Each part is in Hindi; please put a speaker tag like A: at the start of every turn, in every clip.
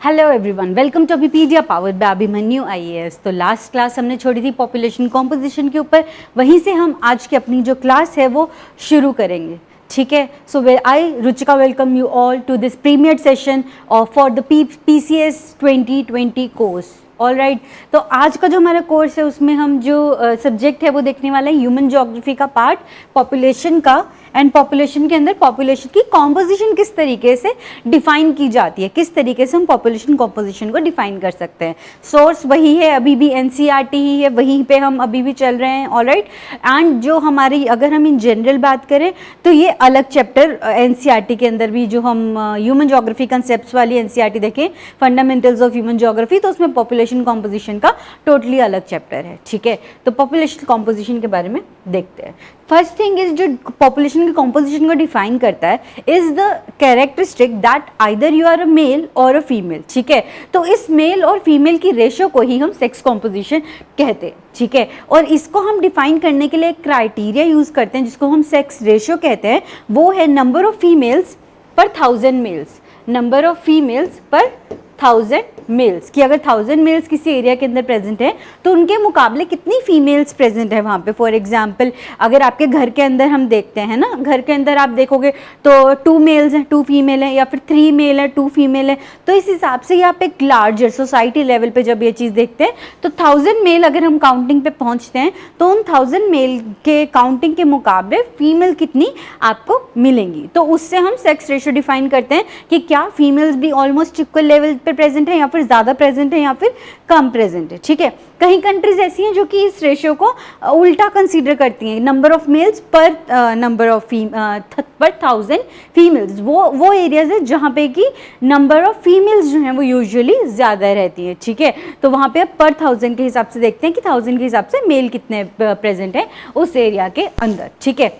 A: Hello everyone, welcome to Abhipedia powered by Abhimanyu IAS. तो लास्ट क्लास हमने छोड़ी थी पॉपुलेशन कॉम्पोजिशन के ऊपर, वहीं से हम आज की अपनी जो क्लास है वो शुरू करेंगे। ठीक है, so I Ruchika welcome you all to this premier session for the PCS 2020 course. All right, तो आज का जो हमारा कोर्स है उसमें हम जो सब्जेक्ट है वो देखने वाला है ह्यूमन ज्योग्राफी का पार्ट, पॉपुलेशन का। एंड पॉपुलेशन के अंदर पॉपुलेशन की कॉम्पोजिशन किस तरीके से डिफाइन की जाती है, किस तरीके से हम पॉपुलेशन कॉम्पोजिशन को डिफाइन कर सकते हैं। सोर्स वही है, अभी भी NCERT ही है, वहीं पे हम अभी भी चल रहे हैं। ऑल राइट, एंड जो हमारी अगर हम इन जनरल बात करें तो ये अलग चैप्टर NCERT के अंदर भी, जो हम ह्यूमन ज्योग्राफी कंसेप्ट वाली NCERT देखें, फंडामेंटल्स ऑफ ह्यूमन ज्योग्राफी, तो उसमें पॉपुलेशन कॉम्पोजिशन का टोटली अलग चैप्टर है। ठीक है, तो पॉपुलेशन कॉम्पोजिशन के बारे में देखते हैं। फर्स्ट थिंग इज, जो पॉपुलेशन की कॉम्पोजिशन को डिफाइन करता है is the characteristic that either you are a male और अ फीमेल। ठीक है, तो इस मेल और फीमेल की रेशो को ही हम सेक्स कॉम्पोजिशन कहते हैं। ठीक है, और इसको हम डिफाइन करने के लिए एक क्राइटेरिया यूज करते हैं जिसको हम सेक्स रेशो कहते हैं। वो है नंबर ऑफ फीमेल्स पर 1000 मेल्स। नंबर ऑफ फीमेल्स पर 1000 मेल्स, कि अगर 1000 मेल्स किसी एरिया के अंदर प्रेजेंट है तो उनके मुकाबले कितनी फीमेल्स प्रेजेंट है वहाँ पे। फॉर एग्जांपल, अगर आपके घर के अंदर हम देखते हैं ना, घर के अंदर आप देखोगे तो 2 मेल्स हैं 2 फीमेल हैं, या फिर 3 मेल है 2 फीमेल है, तो इस हिसाब से आप एक लार्जर सोसाइटी लेवल पे जब ये चीज़ देखते हैं तो 1000 मेल अगर हम काउंटिंग पे पहुँचते हैं तो उन 1000 मेल के काउंटिंग के मुकाबले फीमेल कितनी आपको मिलेंगी, तो उससे हम सेक्स रेशो डिफाइन करते हैं कि क्या फीमेल्स भी ऑलमोस्ट इक्वल लेवल पे प्रेजेंट है, या फिर ज़्यादा प्रेजेंट है, या फिर कम प्रेजेंट है। ठीक है, कई कंट्रीज ऐसी हैं जो कि इस रेशियो को उल्टा कंसीडर करती हैं, नंबर ऑफ मेल्स पर नंबर ऑफ पर 1000 फीमेल्स। वो एरियाज है जहाँ पे कि नंबर ऑफ फीमेल्स जो हैं वो यूजुअली ज़्यादा रहती हैं। ठीक है, तो वहाँ पे पर 1000 के हिसाब से देखते हैं कि 1000 के हिसाब से मेल कितने प्रेजेंट है उस एरिया के अंदर। ठीक है,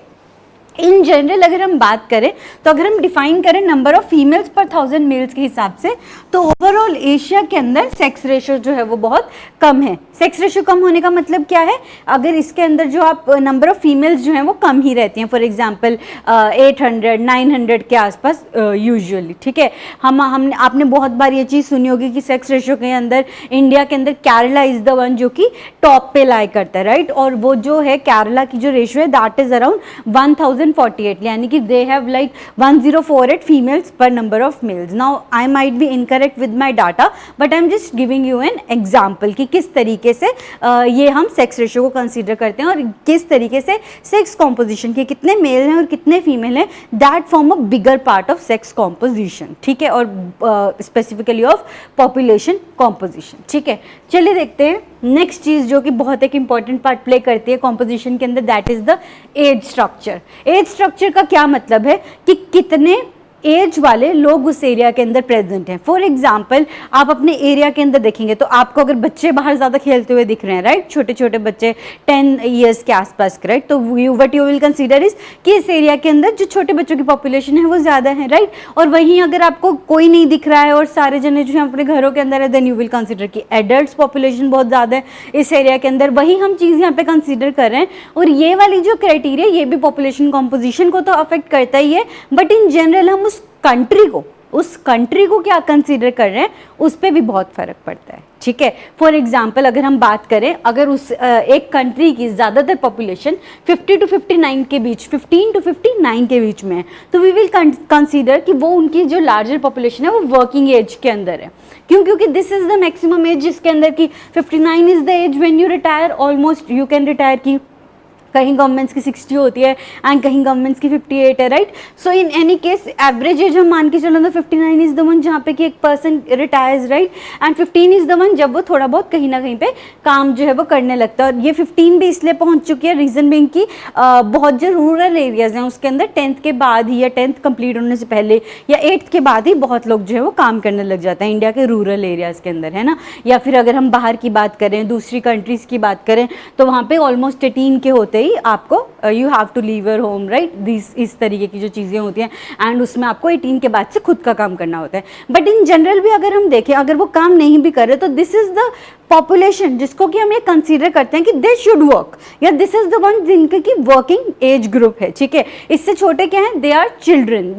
A: इन जनरल अगर हम बात करें तो अगर हम डिफाइन करें नंबर ऑफ फीमेल्स पर 1000 मेल्स के हिसाब से, तो ओवरऑल एशिया के अंदर सेक्स रेशो जो है वो बहुत कम है। सेक्स रेशो कम होने का मतलब क्या है, अगर इसके अंदर जो आप नंबर ऑफ फीमेल्स जो हैं वो कम ही रहती हैं। फॉर एग्जांपल 800 900 के आसपास यूजुअली। ठीक है, हमने आपने बहुत बार ये चीज़ सुनी होगी कि सेक्स रेशो के अंदर इंडिया के अंदर केरला इज़ द वन जो कि टॉप पे लाई करता है। राइट, और वो जो है केरला की जो रेशो है दैट इज़ अराउंड 1048, यानी कि दे हैव लाइक 1048 फीमेल्स पर number of males. Now I might be incorrect with my data, but I am just giving you an example कि किस तरीके से ये हम सेक्स रेशियो को कंसीडर करते हैं और किस तरीके से सेक्स कॉम्पोजिशन के कितने मेल हैं और कितने फीमेल हैं, that form a bigger part of sex composition. ठीक है, और स्पेसिफिकली ऑफ पॉपुलेशन कॉम्पोजिशन। ठीक है, चलिए देखते हैं नेक्स्ट चीज़ जो कि बहुत एक इंपॉर्टेंट पार्ट प्ले करती है कॉम्पोजिशन के अंदर, that is the age structure. Age structure का क्या मतलब है कि कितने एज वाले लोग उस एरिया के अंदर प्रेजेंट हैं। फॉर एग्जाम्पल, आप अपने एरिया के अंदर देखेंगे तो आपको अगर बच्चे बाहर ज़्यादा खेलते हुए दिख रहे हैं, राइट, छोटे छोटे बच्चे 10 ईयर्स के आसपास, राइट, तो what you will consider is कि इस एरिया के अंदर जो छोटे बच्चों की पॉपुलेशन है वो ज़्यादा है। राइट, और वहीं अगर आपको कोई नहीं दिख रहा है और सारे जने जो है अपने घरों के अंदर है, देन यू विल कंसीडर कि एडल्ट पॉपुलेशन बहुत ज़्यादा है इस एरिया के अंदर। वही हम चीज़ यहाँ पे कंसीडर कर रहे हैं, और ये वाली जो क्राइटेरिया ये भी पॉपुलेशन कॉम्पोजिशन को तो अफेक्ट करता ही है, बट इन जनरल हम उस कंट्री को क्या कंसीडर कर रहे हैं उस पर भी बहुत फर्क पड़ता है। ठीक है, फॉर एग्जाम्पल अगर हम बात करें, अगर उस एक कंट्री की ज़्यादातर पॉपुलेशन 50 to 59 के बीच, 15 to 59 के बीच में है, तो वी विल कंसीडर कि वो उनकी जो लार्जर पॉपुलेशन है वो वर्किंग एज के अंदर है। क्योंकि this is the maximum age जिसके अंदर की 59 is the age when you retire, almost you can retire की कहीं गवर्नमेंट्स की 60 होती है एंड कहीं गवर्नमेंट्स की 58 है। Right, so in any case average age हम मान के चलो तो 59 इज़ द वन जहाँ पे कि एक person retires, right, and 15 is the one जब वो थोड़ा बहुत कहीं ना कहीं पे काम जो है वो करने लगता है। और ये 15 भी इसलिए पहुँच चुकी है, रीज़न बिंग की बहुत जो रूरल एरियाज़ हैं उसके अंदर 10th के बाद ही या 10th कंप्लीट होने से पहले या 8th के बाद ही बहुत लोग जो है वो काम करने लग जाते हैं इंडिया के रूरल एरियाज़ के अंदर, है ना। या फिर अगर हम बाहर की बात करें, दूसरी कंट्रीज़ की बात करें, तो वहाँ पर ऑलमोस्ट 18 के होते ही आपको you have to leave your home, right, this इस तरीके की जो चीज़ें होती हैं, एंड उसमें आपको 18 के बाद से खुद का काम करना होता है। बट इन जनरल भी अगर हम देखें, अगर वो काम नहीं भी करे तो दिस इज द पॉपुलेशन जिसको कि हम ये कंसीडर करते हैं कि दे शुड वर्क, या दिस इज द वन जिनके की वर्किंग एज ग्रुप है, ठीक है। इससे छोटे क्या हैं, दे आर चिल्ड्रन,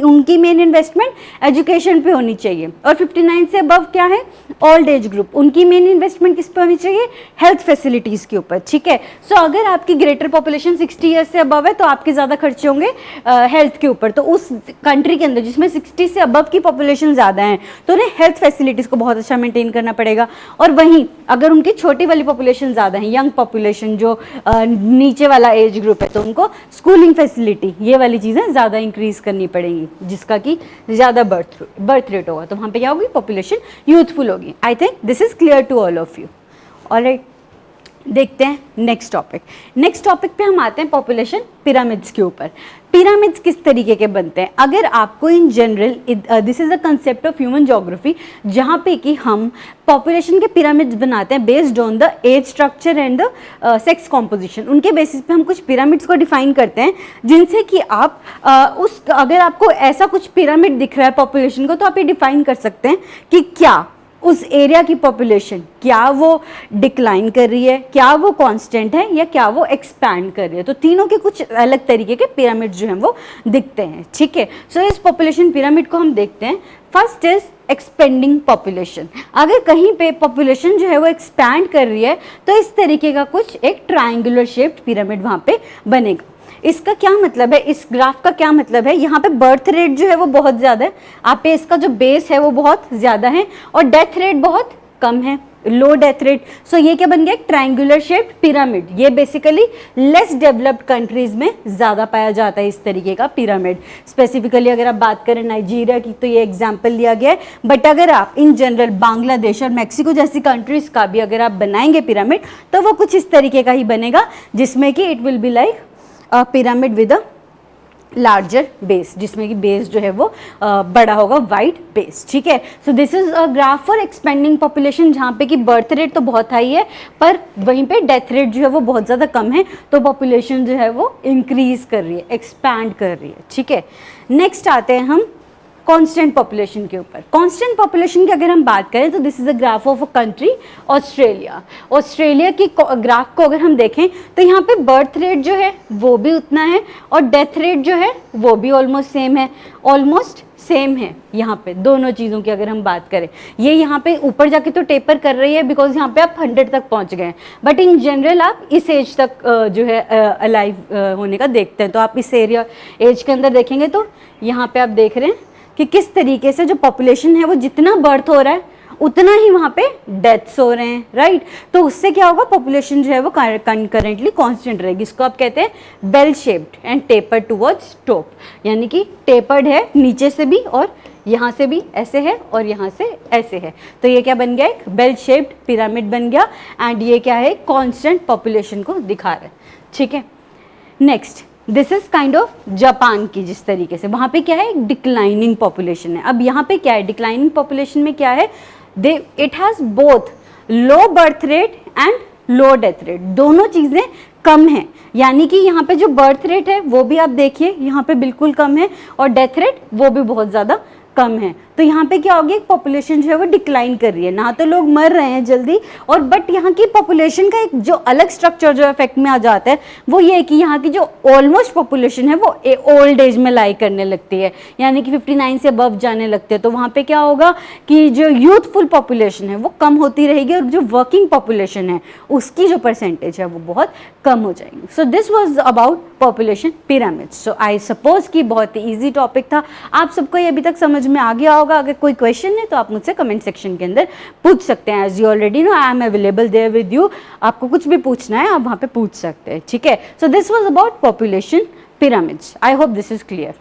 A: उनकी मेन इन्वेस्टमेंट एजुकेशन पे होनी चाहिए। और 59 से अबव क्या है, ओल्ड एज ग्रुप, उनकी मेन इन्वेस्टमेंट किस पे होनी चाहिए, हेल्थ फैसिलिटीज के ऊपर, ठीक है। सो अगर आपकी ग्रेटर पॉपुलेशन 60 ईयर्स से अबव है तो आपके ज़्यादा खर्चे होंगे हेल्थ के ऊपर। तो उस कंट्री के अंदर जिसमें 60 से अबव की पॉपुलेशन ज़्यादा है तो उन्हें हेल्थ फैसिलिटीज़ को बहुत अच्छा मेंटेन करना पड़ेगा। और वहीं अगर उनकी छोटी वाली पॉपुलेशन ज़्यादा है, यंग पॉपुलेशन जो नीचे वाला एज ग्रुप है, तो उनको स्कूलिंग फैसिलिटी ये वाली चीज़ें ज़्यादा इंक्रीज़ करनी पड़ेंगी, जिसका कि ज़्यादा बर्थ रेट होगा। तो वहाँ पे क्या होगी, पॉपुलेशन यूथफुल होगी। I think this is clear to all of you. Alright, देखते हैं नेक्स्ट टॉपिक। नेक्स्ट टॉपिक पे हम आते हैं पॉपुलेशन पिरामिड्स के ऊपर। पिरामिड्स किस तरीके के बनते हैं? अगर आपको in general, this is a concept of human geography, जहाँ पे कि हम पॉपुलेशन के पिरामिड्स बनाते हैं based on the age structure and the sex composition. उनके बेसिस पे हम कुछ पिरामिड्स को डिफाइन करते हैं, जिनसे कि आप अगर आपको ऐसा कुछ पिरामिड दिख रहा है पॉपुलेशन को, तो आप ये डिफाइन कर सकते हैं कि क्या उस एरिया की पॉपुलेशन, क्या वो डिक्लाइन कर रही है, क्या वो कांस्टेंट है, या क्या वो एक्सपैंड कर रही है। तो तीनों के कुछ अलग तरीके के पिरामिड जो हैं वो दिखते हैं, ठीक है। सो इस पॉपुलेशन पिरामिड को हम देखते हैं। First is expanding population. अगर कहीं पे पॉपुलेशन जो है वो एक्सपैंड कर रही है तो इस तरीके का कुछ एक ट्रायंगुलर शेप्ड पिरामिड वहाँ पे बनेगा। इसका क्या मतलब है, इस ग्राफ का क्या मतलब है, यहाँ पे बर्थ रेट जो है वो बहुत ज़्यादा है, आप पे इसका जो बेस है वो बहुत ज़्यादा है, और डेथ रेट बहुत कम है, लो डेथ रेट। सो ये क्या बन गया, एक ट्रायंगुलर शेप्ड पिरामिड। ये बेसिकली लेस डेवलप्ड कंट्रीज में ज़्यादा पाया जाता है इस तरीके का पिरामिड। स्पेसिफिकली अगर आप बात करें नाइजीरिया की तो ये एग्जाम्पल लिया गया है, बट अगर आप इन जनरल बांग्लादेश और मैक्सिको जैसी कंट्रीज का भी अगर आप बनाएंगे पिरामिड तो वो कुछ इस तरीके का ही बनेगा, जिसमें कि it will be like pyramid with a larger base, जिसमें कि बेस जो है वो बड़ा होगा, वाइड बेस, ठीक है। So this is a graph for expanding population, जहाँ पे कि बर्थ रेट तो बहुत हाई है पर वहीं पे डेथ रेट जो है वो बहुत ज़्यादा कम है, तो पॉपुलेशन जो है वो इंक्रीज कर रही है, एक्सपैंड कर रही है, ठीक है। नेक्स्ट आते हैं हम कांस्टेंट पॉपुलेशन के ऊपर। कांस्टेंट पॉपुलेशन की अगर हम बात करें तो this is a graph of a country Australia. Australia की ग्राफ को अगर हम देखें तो यहाँ पे बर्थ रेट जो है वो भी उतना है और डेथ रेट जो है वो भी ऑलमोस्ट सेम है, ऑलमोस्ट सेम है यहाँ पे दोनों चीज़ों की अगर हम बात करें। ये यहाँ पे ऊपर जाके तो टेपर कर रही है बिकॉज यहाँ पे आप 100 तक पहुँच गए हैं, बट इन जनरल आप इस एज तक जो है अलाइव होने का देखते हैं। तो आप इस एरिया एज के अंदर देखेंगे तो यहाँ पे आप देख रहे हैं कि किस तरीके से जो पॉपुलेशन है वो जितना बर्थ हो रहा है उतना ही वहाँ पे डेथ्स हो रहे हैं, राइट। तो उससे क्या होगा, पॉपुलेशन जो है वो करेंटली कांस्टेंट रहेगी। इसको आप कहते हैं bell shaped and taper towards top, यानी कि टेपर्ड है नीचे से भी और यहाँ से भी ऐसे है और यहाँ से ऐसे है। तो ये क्या बन गया, एक बेल शेप्ड पिरामिड बन गया एंड ये क्या है, कांस्टेंट पॉपुलेशन को दिखा रहा है, ठीक है। Next this is kind of Japan की, जिस तरीके से वहाँ पे क्या है, डिक्लाइनिंग पॉपुलेशन है। अब यहाँ पे क्या है, डिक्लाइनिंग पॉपुलेशन में क्या है, it has both low birth rate and low death rate, दोनों चीज़ें कम हैं। यानी कि यहाँ पे जो बर्थ रेट है वो भी आप देखिए यहाँ पे बिल्कुल कम है और डेथ रेट वो भी बहुत ज़्यादा कम है। तो यहाँ पे क्या होगी, पॉपुलेशन जो है वो डिक्लाइन कर रही है, ना तो लोग मर रहे हैं जल्दी, और बट यहाँ की पॉपुलेशन का एक जो अलग स्ट्रक्चर जो इफेक्ट में आ जाता है वो ये है कि यहाँ की जो ऑलमोस्ट पॉपुलेशन है वो ओल्ड एज में लाई करने लगती है, यानी कि 59 से अबव जाने लगते हैं। तो वहाँ पे क्या होगा कि जो यूथफुल पॉपुलेशन है वो कम होती रहेगी और जो वर्किंग पॉपुलेशन है उसकी जो परसेंटेज है वो बहुत कम हो जाएंगी। So this was about population pyramid. So I suppose कि बहुत ही ईजी टॉपिक था, आप सबको ये अभी तक समझ में आ गया होगा। अगर कोई क्वेश्चन है तो आप मुझसे कमेंट सेक्शन के अंदर पूछ सकते हैं। As you already know I am available there with you, आपको कुछ भी पूछना है आप वहाँ पे पूछ सकते हैं, ठीक है। So this was about population pyramids. I hope this is clear,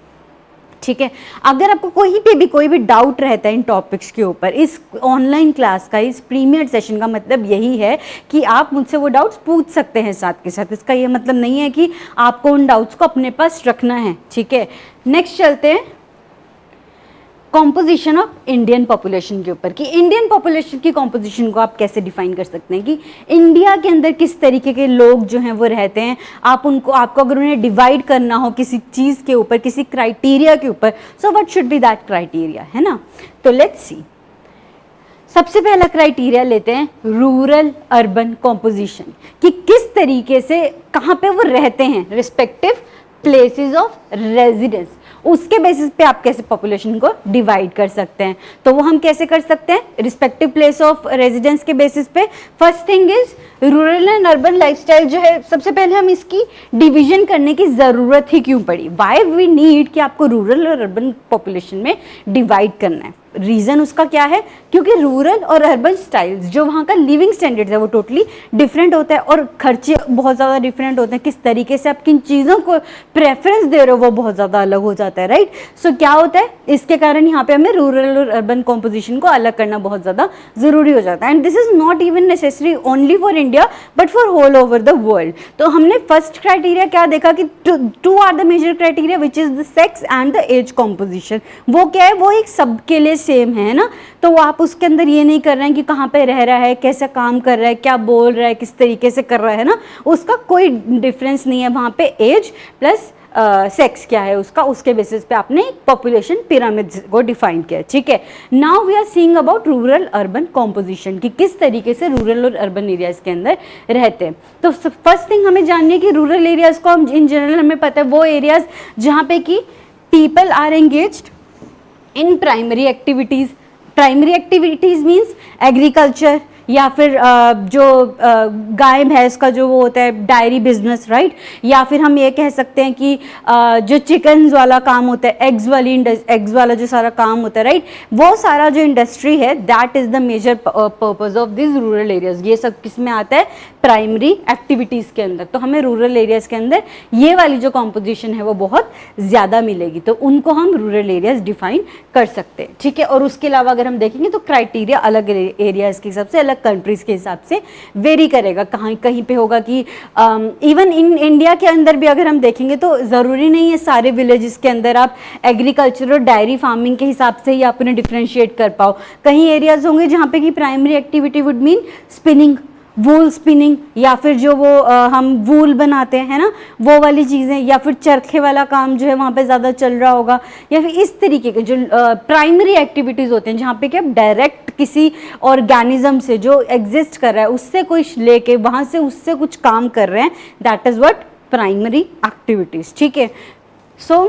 A: ठीक है। अगर आपको कहीं पे भी कोई भी डाउट रहता है इन टॉपिक्स के ऊपर, इस ऑनलाइन क्लास का, इस प्रीमियर सेशन का मतलब यही है कि आप मुझसे वो डाउट्स पूछ सकते हैं साथ के साथ। इसका ये मतलब नहीं है कि आपको उन डाउट्स को अपने पास रखना है, ठीक है। नेक्स्ट चलते हैं कॉम्पोजिशन ऑफ इंडियन पॉपुलेशन के ऊपर, कि इंडियन पॉपुलेशन की कॉम्पोजिशन को आप कैसे डिफाइन कर सकते हैं कि इंडिया के अंदर किस तरीके के लोग जो हैं वो रहते हैं। आपको अगर उन्हें डिवाइड करना हो किसी चीज़ के ऊपर, किसी क्राइटेरिया के ऊपर, so what should be that criteria, है ना। तो लेट्स सी, सबसे पहला क्राइटेरिया लेते हैं रूरल अर्बन कॉम्पोजिशन, कि किस तरीके से कहाँ पे वो रहते हैं, रिस्पेक्टिव प्लेसेस ऑफ रेजिडेंस, उसके बेसिस पे आप कैसे पॉपुलेशन को डिवाइड कर सकते हैं। तो वो हम कैसे कर सकते हैं, रिस्पेक्टिव प्लेस ऑफ रेजिडेंस के बेसिस पे। First thing is rural and urban lifestyle जो है, सबसे पहले हम इसकी डिवीजन करने की ज़रूरत ही क्यों पड़ी, वाई वी नीड कि आपको रूरल और अर्बन पॉपुलेशन में डिवाइड करना है। रीज़न उसका क्या है, क्योंकि रूरल और अर्बन स्टाइल्स जो वहाँ का लिविंग स्टैंडर्ड्स है वो टोटली डिफरेंट होता है और खर्चे बहुत ज़्यादा डिफरेंट होते हैं। किस तरीके से आप किन चीज़ों को प्रेफरेंस दे रहे हो वो बहुत ज़्यादा अलग हो जाता है, राइट। सो क्या होता है, इसके कारण यहाँ पे हमें रूरल और अर्बन कॉम्पोजिशन को अलग करना बहुत ज़्यादा ज़रूरी हो जाता है। And this is not even necessary only for India but for whole over the world. तो हमने फर्स्ट क्राइटेरिया क्या देखा कि two are the major criteria which is the sex and the age composition. वो क्या है, वो एक सबके लिए सेम है ना। तो आप उसके अंदर ये नहीं कर रहे हैं कि कहाँ पे रह रहा है, कैसा काम कर रहा है, क्या बोल रहा है, किस तरीके से कर रहा है ना, उसका कोई डिफरेंस नहीं है। वहाँ पे एज प्लस सेक्स क्या है उसका, उसके बेसिस पे आपने पॉपुलेशन पिरामिड को डिफाइन किया, ठीक है। Now we are seeing about rural urban composition, कि किस तरीके से रूरल और अर्बन एरियाज के अंदर रहते हैं। तो फर्स्ट थिंग हमें जाननी है कि रूरल एरियाज को हम इन जनरल हमें पता है वो एरियाज जहाँ पे कि people are engaged in primary activities. Primary activities means agriculture या फिर जो गाय भैंस का जो वो होता है डायरी बिजनेस, राइट। या फिर हम ये कह सकते हैं कि जो चिकन्स वाला काम होता है, एग्स वाला जो सारा काम होता है, राइट, वो सारा जो इंडस्ट्री है that is the major purpose of this rural areas. ये सब किस में आता है, प्राइमरी एक्टिविटीज़ के अंदर। तो हमें रूरल एरियाज़ के अंदर ये वाली जो कॉम्पोजिशन है वो बहुत ज़्यादा मिलेगी, तो उनको हम रूरल एरियाज़ डिफाइन कर सकते हैं, ठीक है। और उसके अलावा अगर हम देखेंगे तो क्राइटेरिया अलग एरियाज़ के हिसाब से, अलग कंट्रीज़ के हिसाब से वेरी करेगा। कहीं पे होगा कि इवन इन इंडिया के अंदर भी अगर हम देखेंगे तो ज़रूरी नहीं है सारे विलेजेस के अंदर आप एग्रीकल्चर और डायरी फार्मिंग के हिसाब से ही आप उन्हें डिफ्रेंशिएट कर पाओ। कहीं एरियाज़ होंगे जहाँ पे कि primary activity would mean spinning, wool spinning, या फिर जो वो हम वूल बनाते हैं ना वो वाली चीज़ें, या फिर चरखे वाला काम जो है वहाँ पे ज़्यादा चल रहा होगा, या फिर इस तरीके के जो प्राइमरी एक्टिविटीज़ होते हैं जहाँ पे कि आप डायरेक्ट किसी ऑर्गेनिज्म से जो एग्जिस्ट कर रहा है उससे कोई लेके वहाँ से उससे कुछ काम कर रहे हैं, that is what primary activities, ठीक है। सो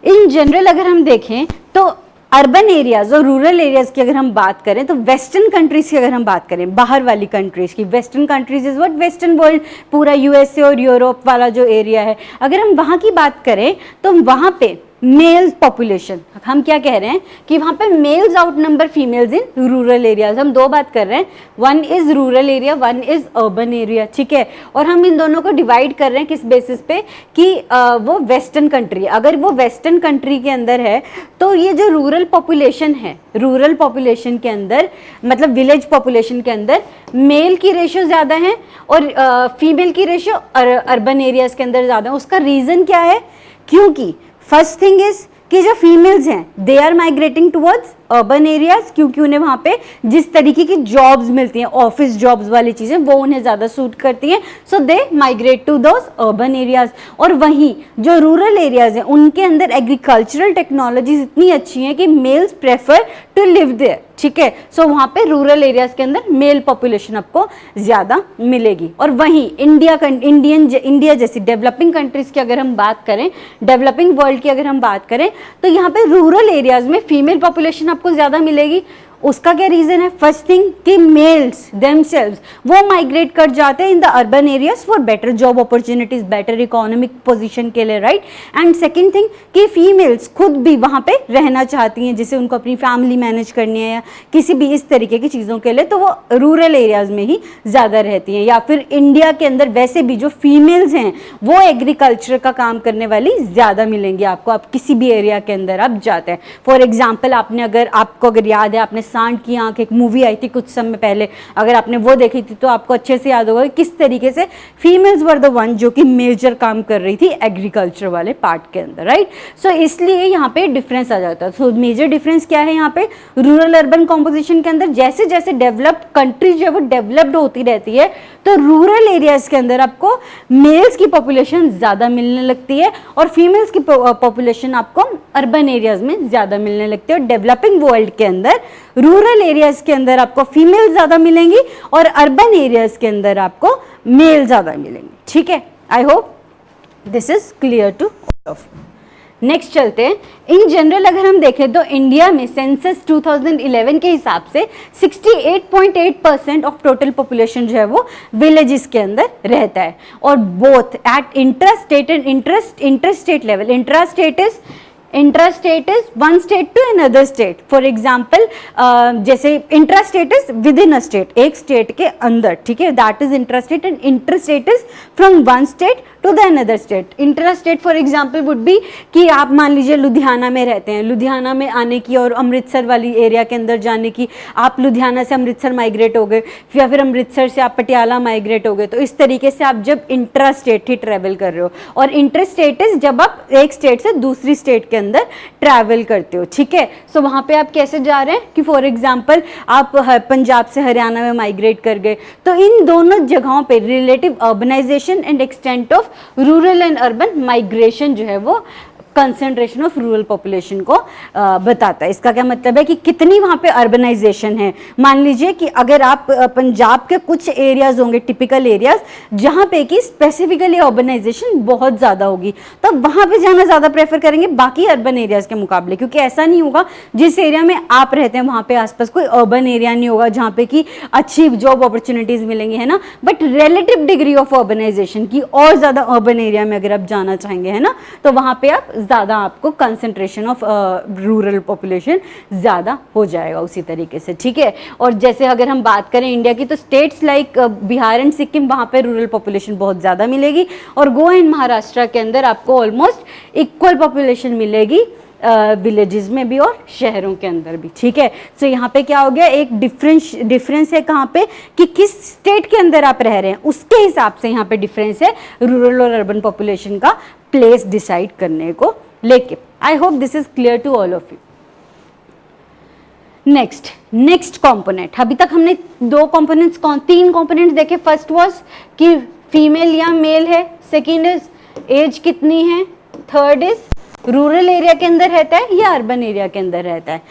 A: इन जनरल अगर हम देखें तो अर्बन एरियाज और रूरल एरियाज की अगर हम बात करें तो वेस्टर्न कंट्रीज की अगर हम बात करें, बाहर वाली कंट्रीज की, western countries is what, western world, पूरा यूएसए और यूरोप वाला जो एरिया है, अगर हम वहाँ की बात करें तो वहाँ पे मेल पॉपुलेशन, हम क्या कह रहे हैं कि वहाँ पे males outnumber females in rural areas. हम दो बात कर रहे हैं, one is rural area, one is urban area, ठीक है। और हम इन दोनों को डिवाइड कर रहे हैं किस बेसिस पे कि वो वेस्टर्न कंट्री, अगर वो वेस्टर्न कंट्री के अंदर है तो ये जो रूरल पॉपुलेशन है, रूरल पॉपुलेशन के अंदर मतलब विलेज पॉपुलेशन के अंदर मेल की रेशियो ज़्यादा है और फीमेल की रेशियो अर्बन एरियाज के अंदर ज़्यादा है। उसका रीज़न क्या है, क्योंकि फर्स्ट थिंग इज कि जो फीमेल्स हैं they are migrating towards urban areas, क्योंकि उन्हें वहाँ पे जिस तरीके की जॉब्स मिलती हैं, ऑफिस जॉब्स वाली चीज़ें, वो उन्हें ज़्यादा सूट करती हैं, so they migrate to those urban areas. और वहीं जो रूरल एरियाज हैं उनके अंदर एग्रीकल्चरल टेक्नोलॉजीज इतनी अच्छी हैं कि males prefer to live there, ठीक है। सो वहाँ पे रूरल एरियाज के अंदर मेल पॉपुलेशन आपको ज़्यादा मिलेगी। और वहीं इंडिया जैसी डेवलपिंग कंट्रीज की अगर हम बात करें, डेवलपिंग वर्ल्ड की अगर हम बात करें तो यहाँ पे रूरल एरियाज में फीमेल पॉपुलेशन आपको ज़्यादा मिलेगी। उसका क्या रीज़न है, फर्स्ट थिंग कि मेल्स देमसेल्व्स वो माइग्रेट कर जाते हैं in the urban areas for better job opportunities, better economic position के लिए, राइट। एंड सेकंड थिंग कि फीमेल्स खुद भी वहाँ पे रहना चाहती हैं, जैसे उनको अपनी फैमिली मैनेज करनी है या किसी भी इस तरीके की चीज़ों के लिए, तो वो रूरल एरियाज में ही ज़्यादा रहती हैं। या फिर इंडिया के अंदर वैसे भी जो फीमेल्स हैं वो एग्रीकल्चर का काम करने वाली ज़्यादा मिलेंगी आपको, आप किसी भी एरिया के अंदर आप जाते हैं। फॉर एग्जाम्पल आपको अगर याद है, आपने सांड की आंख, एक मूवी आई थी कुछ समय पहले, अगर आपने वो देखी थी तो आपको अच्छे से याद होगा किस तरीके से फीमेल्स वर द वन जो कि मेजर काम कर रही थी एग्रीकल्चर वाले पार्ट के अंदर, राइट। सो इसलिए यहाँ पे डिफरेंस आ जाता है। सो मेजर डिफरेंस क्या है यहाँ पे, रूरल अर्बन कॉम्पोजिशन के अंदर जैसे जैसे डेवलप्ड कंट्री जो है वो डेवलप्ड होती रहती है, तो रूरल एरियाज के अंदर आपको मेल्स की पॉपुलेशन ज़्यादा मिलने लगती है और फीमेल्स की पॉपुलेशन आपको अर्बन एरियाज में ज़्यादा मिलने लगती है। और डेवलपिंग वर्ल्ड के अंदर रूरल एरियाज के अंदर आपको फीमेल ज़्यादा मिलेंगी और अर्बन एरियाज के अंदर आपको मेल ज़्यादा मिलेंगे, ठीक है। I hope this is clear to all of you. Next चलते हैं। इन जनरल अगर हम देखें तो इंडिया में सेंसस 2011 के हिसाब से 68.8% ऑफ टोटल पॉपुलेशन जो है वो विलेजेस के अंदर रहता है, और both at intra state and inter state level. Intra state is one state to another state. For example जैसे intra state is within a state, एक स्टेट के अंदर, ठीक है, that is intra state. And inter state is from one state to the another state. Intra state for example would be कि आप मान लीजिए लुधियाना में रहते हैं, लुधियाना में आने की और अमृतसर वाली एरिया के अंदर जाने की, आप लुधियाना से अमृतसर माइग्रेट हो गए या फिर अमृतसर से आप पटियाला माइग्रेट हो गए, तो इस तरीके से आप जब इंट्रा स्टेट ही ट्रैवल कर रहे हो। और इंटर स्टेट इज जब आप एक स्टेट से दूसरी स्टेट के अंदर ट्रैवल करते हो, ठीक है। सो वहां पे आप कैसे जा रहे हैं कि फॉर एग्जांपल आप पंजाब से हरियाणा में माइग्रेट कर गए, तो इन दोनों जगहों पे relative urbanisation and extent of rural and urban migration जो है वो कंसंट्रेशन ऑफ रूरल पॉपुलेशन को बताता है। इसका क्या मतलब है कि कितनी वहाँ पे अर्बनाइजेशन है। मान लीजिए कि अगर आप पंजाब के कुछ एरियाज होंगे, टिपिकल एरियाज जहाँ पे कि स्पेसिफिकली अर्बनाइजेशन बहुत ज़्यादा होगी, तो वहाँ पे जाना ज़्यादा प्रेफर करेंगे बाकी अर्बन एरियाज के मुकाबले, क्योंकि ऐसा नहीं होगा जिस एरिया में आप रहते हैं वहाँ पे आसपास कोई अर्बन एरिया नहीं होगा जहाँ पे कि अच्छी जॉब अपॉर्चुनिटीज़ मिलेंगी, है ना। But relative degree of urbanisation की और ज़्यादा अर्बन एरिया में अगर आप जाना चाहेंगे, है ना, तो वहाँ पे आप ज़्यादा आपको कंसंट्रेशन ऑफ रूरल पॉपुलेशन ज़्यादा हो जाएगा उसी तरीके से, ठीक है। और जैसे अगर हम बात करें इंडिया की, तो states like Bihar and Sikkim, वहाँ पे रूरल पॉपुलेशन बहुत ज़्यादा मिलेगी, और गोवा एंड महाराष्ट्र के अंदर आपको ऑलमोस्ट इक्वल पॉपुलेशन मिलेगी विलेजेस में भी और शहरों के अंदर भी, ठीक है। सो यहाँ पे क्या हो गया, एक डिफरेंस है कहाँ पे कि किस स्टेट के अंदर आप रह रहे हैं उसके हिसाब से यहाँ पे डिफरेंस है रूरल और अर्बन पॉपुलेशन का प्लेस डिसाइड करने को लेके। I hope this is clear to all of you. Next component, अभी तक हमने तीन कंपोनेंट्स देखे। फर्स्ट वाज कि फीमेल या मेल है, सेकेंड इज एज कितनी है, थर्ड इज रूरल एरिया के अंदर रहता है या अर्बन एरिया के अंदर रहता है,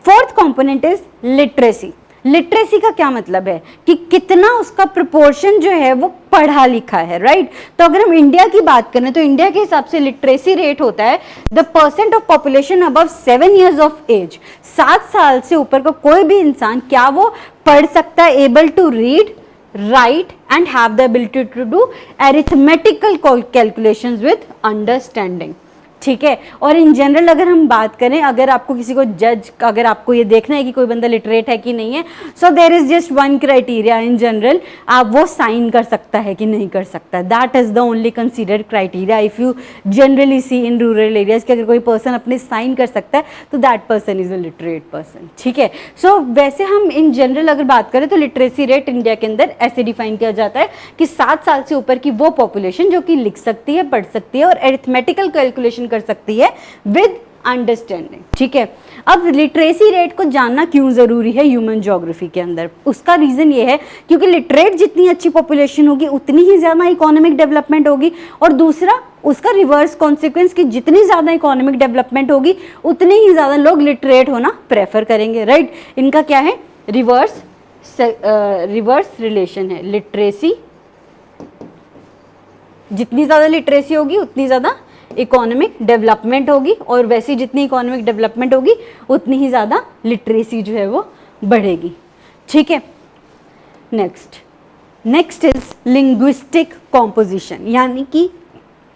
A: fourth component is literacy. Literacy का क्या मतलब है कि कितना उसका प्रोपोर्शन जो है वो पढ़ा लिखा है, राइट। तो अगर हम इंडिया की बात करें तो इंडिया के हिसाब से लिटरेसी रेट होता है the percent of population above 7 years of age. 7 साल से ऊपर का कोई भी इंसान क्या वो पढ़ सकता है, able to read, write and have the ability to do arithmetical calculations with understanding, ठीक है। और इन जनरल अगर हम बात करें, अगर आपको किसी को जज, अगर आपको ये देखना है कि कोई बंदा लिटरेट है कि नहीं है, so there is just one criteria in general, आप वो साइन कर सकता है कि नहीं कर सकता, that is the only considered criteria if you generally see in rural areas कि अगर कोई पर्सन अपने साइन कर सकता है तो that person is a literate person, ठीक है। सो वैसे हम इन जनरल अगर बात करें तो लिटरेसी रेट इंडिया के अंदर ऐसे डिफाइन किया जाता है कि 7 साल से ऊपर की वो पॉपुलेशन जो कि लिख सकती है, पढ़ सकती है और अरिथमेटिकल कैलकुलेशन कर सकती है विद अंडरस्टैंडिंग, ठीक है। अब लिटरेसी रेट को जानना क्यों जरूरी है ह्यूमन ज्योग्राफी के अंदर, उसका रीजन ये है क्योंकि लिटरेट जितनी अच्छी पॉपुलेशन होगी उतनी ही ज्यादा इकोनॉमिक डेवलपमेंट होगी, और दूसरा उसका रिवर्स कॉन्सिक्वेंस कि जितनी ज्यादा इकोनॉमिक डेवलपमेंट होगी उतनी ही ज्यादा लोग लिटरेट होना प्रेफर करेंगे, राइट। इनका क्या है, रिवर्स रिलेशन है। लिटरेसी, जितनी ज्यादा लिटरेसी होगी उतनी ज्यादा इकोनॉमिक डेवलपमेंट होगी, और वैसी जितनी इकोनॉमिक डेवलपमेंट होगी उतनी ही ज़्यादा लिटरेसी जो है वो बढ़ेगी, ठीक है। नेक्स्ट इज लिंग्विस्टिक कॉम्पोजिशन, यानी कि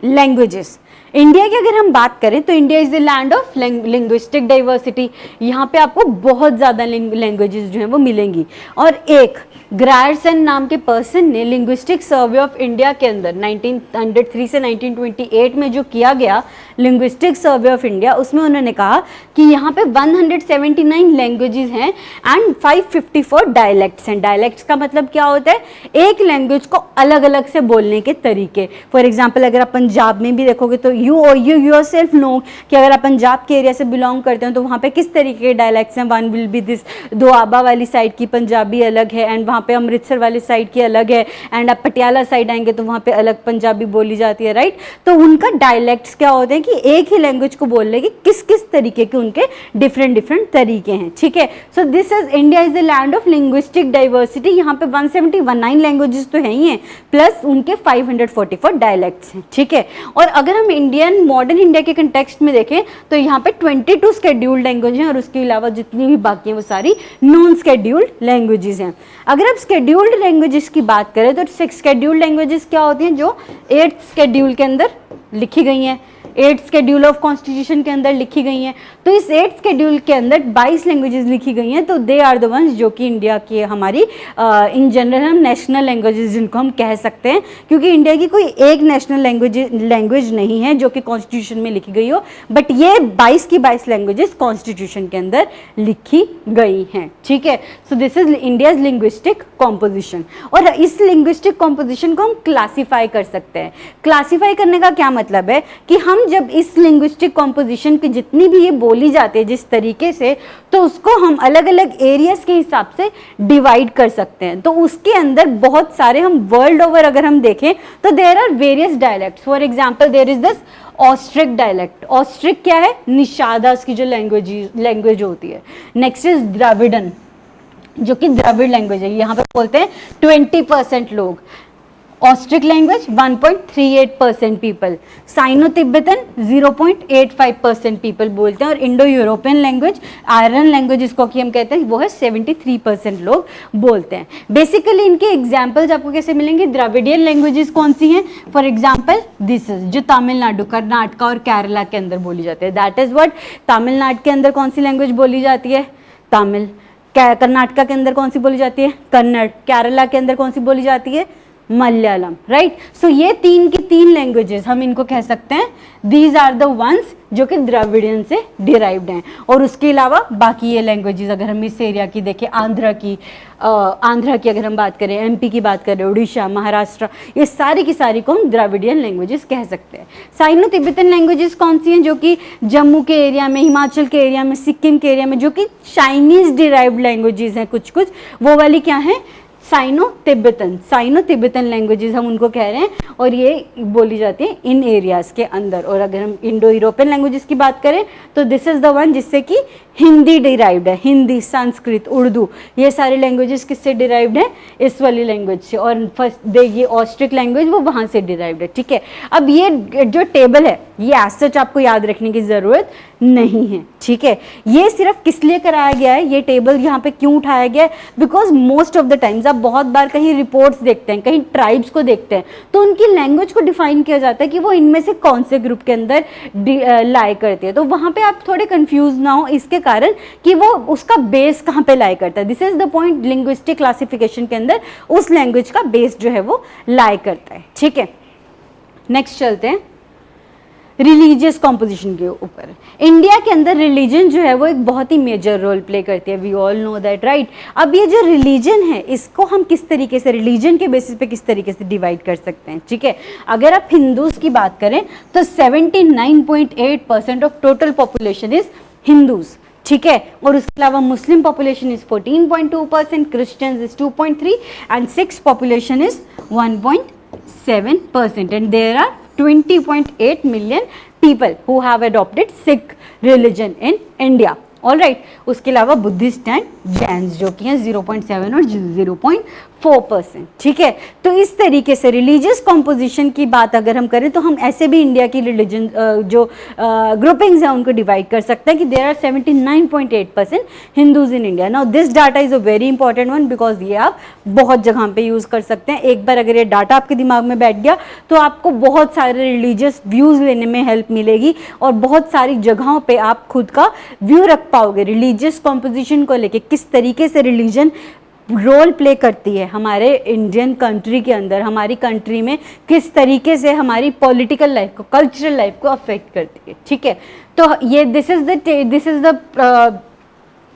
A: लैंग्वेजेस। इंडिया की अगर हम बात करें तो India is the land of linguistic diversity. यहाँ पे आपको बहुत ज़्यादा लैंग्वेजेस जो हैं वो मिलेंगी। और एक ग्रायरसन नाम के पर्सन ने लिंग्विस्टिक सर्वे ऑफ इंडिया के अंदर 1903 से 1928 में जो किया गया लिंग्विस्टिक सर्वे ऑफ इंडिया, उसमें उन्होंने कहा कि यहाँ पे 179 लैंग्वेजेस हैं एंड 554 डायलेक्ट्स हैं। डायलेक्ट्स का मतलब क्या होता है? एक लैंग्वेज को अलग अलग से बोलने के तरीके। फॉर एग्जाम्पल अगर आप पंजाब में भी देखोगे तो यू योरसेल्फ नो कि अगर आप पंजाब के एरिया से बिलोंग करते हो तो वहाँ पे किस तरीके के डायलेक्ट्स हैं। One will be this, Doaba वाली साइड की पंजाबी अलग है एंड वहाँ पे अमृतसर वाली साइड की अलग है, एंड आप पटियाला साइड आएंगे तो वहाँ पे अलग पंजाबी बोली जाती है, राइट। तो उनका डायलेक्ट्स क्या होते हैं कि एक ही लैंग्वेज को बोलने के किस किस तरीके के उनके डिफरेंट तरीके हैं, ठीक है। So this is India is the land of linguistic diversity. यहाँ पे 179 लैंग्वेजेस तो है ही हैं, प्लस उनके 544 डायलेक्ट्स हैं, ठीक है। और अगर हम इंडियन मॉडर्न इंडिया के कंटेक्स्ट में देखें तो यहाँ पे 22 स्केड्यूल्ड लैंग्वेज हैं और उसके अलावा जितनी भी बाकी हैं वो सारी नॉन स्केड्यूल्ड लैंग्वेजेस हैं। अगर आप स्केड्यूल्ड लैंग्वेजेस की बात करें तो स्केड्यूल्ड लैंग्वेजेस क्या होती हैं? जो 8th शेड्यूल के अंदर लिखी गई हैं, 8th शेड्यूल ऑफ कॉन्स्टिट्यूशन के अंदर लिखी गई हैं। तो इस 8th शेड्यूल के अंदर 22 लैंग्वेजेस लिखी गई हैं, तो दे आर द वंस जो कि इंडिया की हमारी इन जनरल हम नेशनल लैंग्वेजेस जिनको हम कह सकते हैं, क्योंकि इंडिया की कोई एक नेशनल लैंग्वेज नहीं है जो कि कॉन्स्टिट्यूशन में लिखी गई हो, बट ये 22 की 22 लैंग्वेजेस कॉन्स्टिट्यूशन के अंदर लिखी गई हैं, ठीक है। So this is India's linguistic composition. और इस लिंग्विस्टिक कॉम्पोजिशन को हम क्लासीफाई कर सकते हैं। क्लासीफाई करने का क्या मतलब है कि हम जब इस लिंग्विस्टिक कॉम्पोजिशन की जितनी भी ये बोली जाती है जिस तरीके से, तो उसको हम अलग अलग एरियाज के हिसाब से डिवाइड कर सकते हैं। तो उसके अंदर बहुत सारे हम वर्ल्ड ओवर अगर हम देखें तो there are various dialects. For example there is this Austric dialect. Austric क्या है? निषादास की जो लैंग्वेज होती है। नेक्स्ट इज द्रविडन जो कि द्रविड़ लैंग्वेज है, यहाँ पे बोलते हैं 20% लोग। Austric language 1.38% people, Sino Tibetan 0.85% people बोलते हैं, और Indo European language Aryan language जिसको कि हम कहते हैं वो है 73% लोग बोलते हैं। बेसिकली इनके एग्जाम्पल्स आपको कैसे मिलेंगे? द्रविडियन लैंग्वेजेस कौन सी हैं? फॉर एग्जाम्पल दिस इज जो तमिलनाडु, कर्नाटका और केरला के अंदर बोली जाती है, दैट इज व्हाट। तमिलनाडु के अंदर कौन सी लैंग्वेज बोली जाती है? तमिल। कर्नाटका के अंदर कौन सी बोली जाती है? कन्नड़। केरला के अंदर कौन सी बोली जाती है? मलयालम, राइट। सो ये 3 की 3 लैंग्वेजेस हम इनको कह सकते हैं दीज आर द वंस जो कि द्रविडियन से डिराइव्ड हैं। और उसके अलावा बाकी ये लैंग्वेजेस अगर हम इस एरिया की देखें, आंध्रा की अगर हम बात करें, एमपी की बात करें, उड़ीसा, महाराष्ट्र, ये सारी की सारी को हम द्रविडियन लैंग्वेजेस कह सकते हैं। साइनो तिब्बतन लैंग्वेजेस कौन सी हैं? जो कि जम्मू के एरिया में, हिमाचल के एरिया में, सिक्किम के एरिया में जो कि चाइनीज डिराइव्ड लैंग्वेजेस हैं कुछ वो वाली क्या है? साइनो तिब्बतन लैंग्वेजेस हम उनको कह रहे हैं, और ये बोली जाती है इन एरियाज के अंदर। और अगर हम इंडो यूरोपियन लैंग्वेजेस की बात करें तो दिस इज द वन जिससे कि हिंदी डिराइव्ड है। हिंदी, संस्कृत, उर्दू, ये सारी लैंग्वेजेस किससे डिराइव्ड है? इस वाली लैंग्वेज से। और फर्स्ट ये ऑस्ट्रिक लैंग्वेज वो वहाँ से डिराइव्ड है, ठीक है। अब ये जो टेबल है ये एज सच आपको याद रखने की ज़रूरत नहीं है, ठीक है। ये सिर्फ किस लिए कराया गया है, ये टेबल यहाँ पे क्यों उठाया गया है? Because most of the times आप बहुत बार कहीं रिपोर्ट्स देखते हैं, कहीं ट्राइब्स को देखते हैं, तो उनकी लैंग्वेज को डिफाइन किया जाता है कि वो इनमें से कौन से ग्रुप के अंदर लाई करती है। तो वहाँ पे आप थोड़े कंफ्यूज ना हो इसके कारण कि वो उसका बेस कहाँ पे लाई करता है। This is the point, linguistic classification के अंदर उस लैंग्वेज का बेस जो है वो लाई करता है, ठीक है। नेक्स्ट चलते हैं रिलीजियस कॉम्पोजिशन के ऊपर। इंडिया के अंदर रिलीजन जो है वो एक बहुत ही मेजर रोल प्ले करती है, we all know that, right. अब ये जो रिलीजन है इसको हम किस तरीके से, रिलीजन के बेसिस पे किस तरीके से डिवाइड कर सकते हैं, ठीक है। अगर आप हिंदूज की बात करें तो 79.8% of total population is Hindus, ठीक है। और उसके अलावा Muslim population is 14.2%, Christians is 2.3 and Sikhs population is 1.7%, and there are 20.8 million people who have adopted Sikh religion in India. All right. उसके अलावा बुद्धिस्ट एंड जैन्स जो कि हैं 0.7 और 0.4 4%, ठीक है। तो इस तरीके से रिलीजियस कॉम्पोजिशन की बात अगर हम करें तो हम ऐसे भी इंडिया की रिलीजन जो ग्रुपिंग्स हैं उनको डिवाइड कर सकते हैं कि there are 79.8% Hindus in India. Now this data is a very important one because ये आप बहुत जगह पे यूज कर सकते हैं। एक बार अगर ये डाटा आपके दिमाग में बैठ गया तो आपको बहुत सारे रिलीजियस व्यूज लेने में हेल्प मिलेगी और बहुत सारी जगहों पे आप खुद का व्यू रख पाओगे रिलीजियस कॉम्पोजिशन को लेके, किस तरीके से रिलीजन रोल प्ले करती है हमारे इंडियन कंट्री के अंदर, हमारी कंट्री में किस तरीके से हमारी पॉलिटिकल लाइफ को, कल्चरल लाइफ को अफेक्ट करती है, ठीक है। तो ये this is the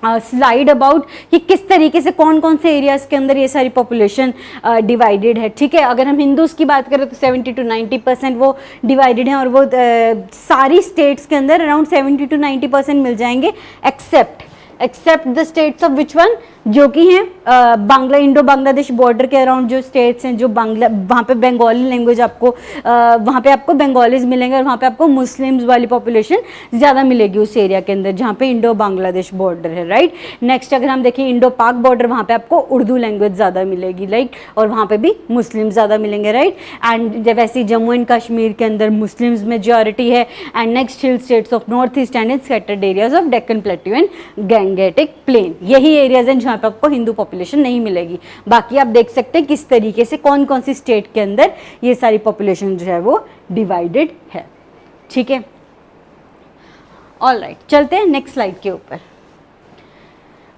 A: slide about कि किस तरीके से कौन कौन से एरियाज के अंदर ये सारी पॉपुलेशन डिवाइडेड है, ठीक है। अगर हम हिंदूज की बात करें तो 70 to 90% वो डिवाइडेड हैं और वो सारी स्टेट्स के अंदर अराउंड 70 to 90% मिल जाएंगे except the states of which one, जो कि हैं बांग्ला इंडो बांग्लादेश बॉर्डर के अराउंड जो स्टेट्स हैं, जो बांग्ला वहाँ पे बंगाली लैंग्वेज आपको वहाँ पे आपको बंगालीज मिलेंगे और वहाँ पे आपको मुस्लिम्स वाली पॉपुलेशन ज़्यादा मिलेगी उस एरिया के अंदर जहाँ पे इंडो बांग्लादेश बॉर्डर है, राइट। नेक्स्ट अगर हम देखें इंडो पाक बॉर्डर, वहाँ पे आपको उर्दू लैंग्वेज ज़्यादा मिलेगी, राइट, और वहाँ पे भी मुस्लिम ज़्यादा मिलेंगे, राइट। एंड वैसे जम्मू एंड कश्मीर के अंदर मुस्लिम्स मेजॉरिटी है। And next hill states of north east and scattered areas of Deccan plateau and Gangetic plain, यही एरियाज हैं जहाँ पे आपको हिंदू पॉपुलेशन नहीं मिलेगी। बाकी आप देख सकते हैं किस तरीके से कौन कौन सी स्टेट के अंदर ये सारी पॉपुलेशन जो है वो डिवाइडेड है, ठीक है। ऑलराइट, चलते हैं नेक्स्ट स्लाइड के ऊपर।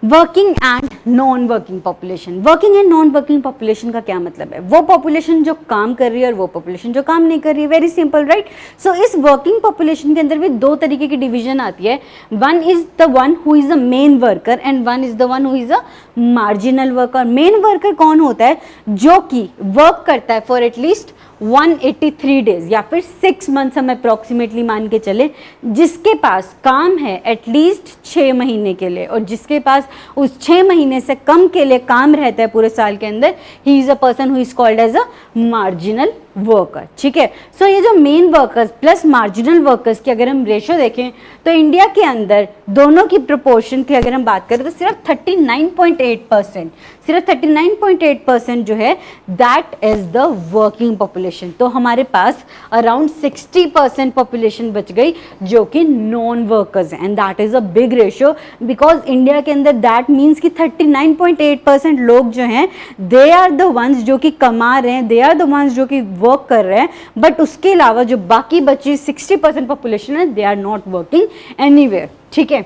A: Working and non working population. Working and non working population का क्या मतलब है? वो पॉपुलेशन जो काम कर रही है और वो पॉपुलेशन जो काम नहीं कर रही है, वेरी सिंपल, राइट। सो इस वर्किंग पॉपुलेशन के अंदर भी दो तरीके की डिवीजन आती है। One is the one who is a main worker and one is the one who is a marginal worker. Main worker कौन होता है? जो कि वर्क करता है फॉर एटलीस्ट 183 डेज या फिर 6 मंथ्स हम अप्रॉक्सीमेटली मान के चले, जिसके पास काम है एटलीस्ट 6 महीने के लिए और जिसके पास उस 6 महीने से कम के लिए काम रहता है पूरे साल के अंदर, he is a person who is called as a marginal worker, ठीक है। सो ये जो main workers plus marginal workers की अगर हम रेशो देखें तो इंडिया के अंदर दोनों की प्रोपोर्शन की अगर हम बात करें तो सिर्फ 39.8%, सिर्फ 39.8% जो है that is the working population. तो हमारे पास अराउंड 60% पॉपुलेशन बच गई जो कि नॉन वर्कर्स हैं and that is a big ratio because India के अंदर दैट मीन्स कि 39.8% लोग जो हैं दे आर द वंस जो कि कमा रहे हैं, दे आर द वंस जो कि वर्क कर रहे हैं, बट उसके अलावा जो बाकी बची 60% पॉपुलेशन है they are not working anywhere, ठीक है।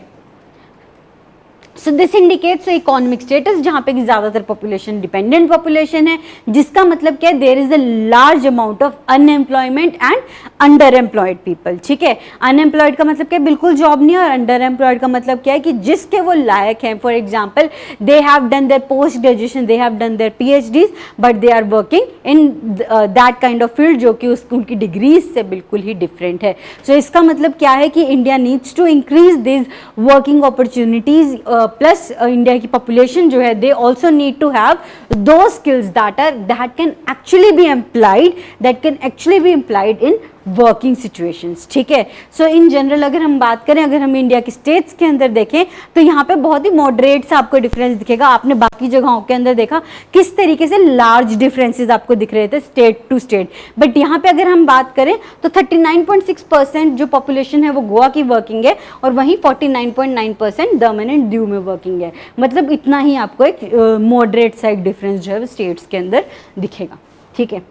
A: So this indicates economic status जहाँ पे कि ज़्यादातर पॉपुलेशन डिपेंडेंट पॉपुलेशन है, जिसका मतलब क्या है? There is a large amount of unemployment and underemployed people, ठीक है। अनएम्प्लॉयड का मतलब क्या है? बिल्कुल जॉब नहीं है, और अंडर एम्प्लॉयड का मतलब क्या है कि जिसके वो लायक हैं, for example they have done their post graduation, they have done their PhDs but they are working in that kind of field जो कि उनकी डिग्रीज से बिल्कुल ही डिफरेंट है। सो इसका मतलब क्या है कि India needs to increase this working opportunities plus India की पॉपुलेशन जो है they also need to have those skills that can actually be employed in working situations, ठीक है। सो इन जनरल अगर हम बात करें, अगर हम इंडिया की स्टेट्स के अंदर देखें तो यहाँ पे बहुत ही मॉडरेट सा आपको डिफरेंस दिखेगा। आपने बाकी जगहों के अंदर देखा किस तरीके से लार्ज डिफरेंसेस आपको दिख रहे थे स्टेट टू स्टेट, बट यहाँ पे अगर हम बात करें तो 39.6% जो पॉपुलेशन है वो गोवा की वर्किंग है और वहीं 49.9% दमन एंड दीव में वर्किंग है। मतलब इतना ही आपको एक मॉडरेट सा एक डिफरेंस जो है स्टेट्स के अंदर दिखेगा, ठीक है।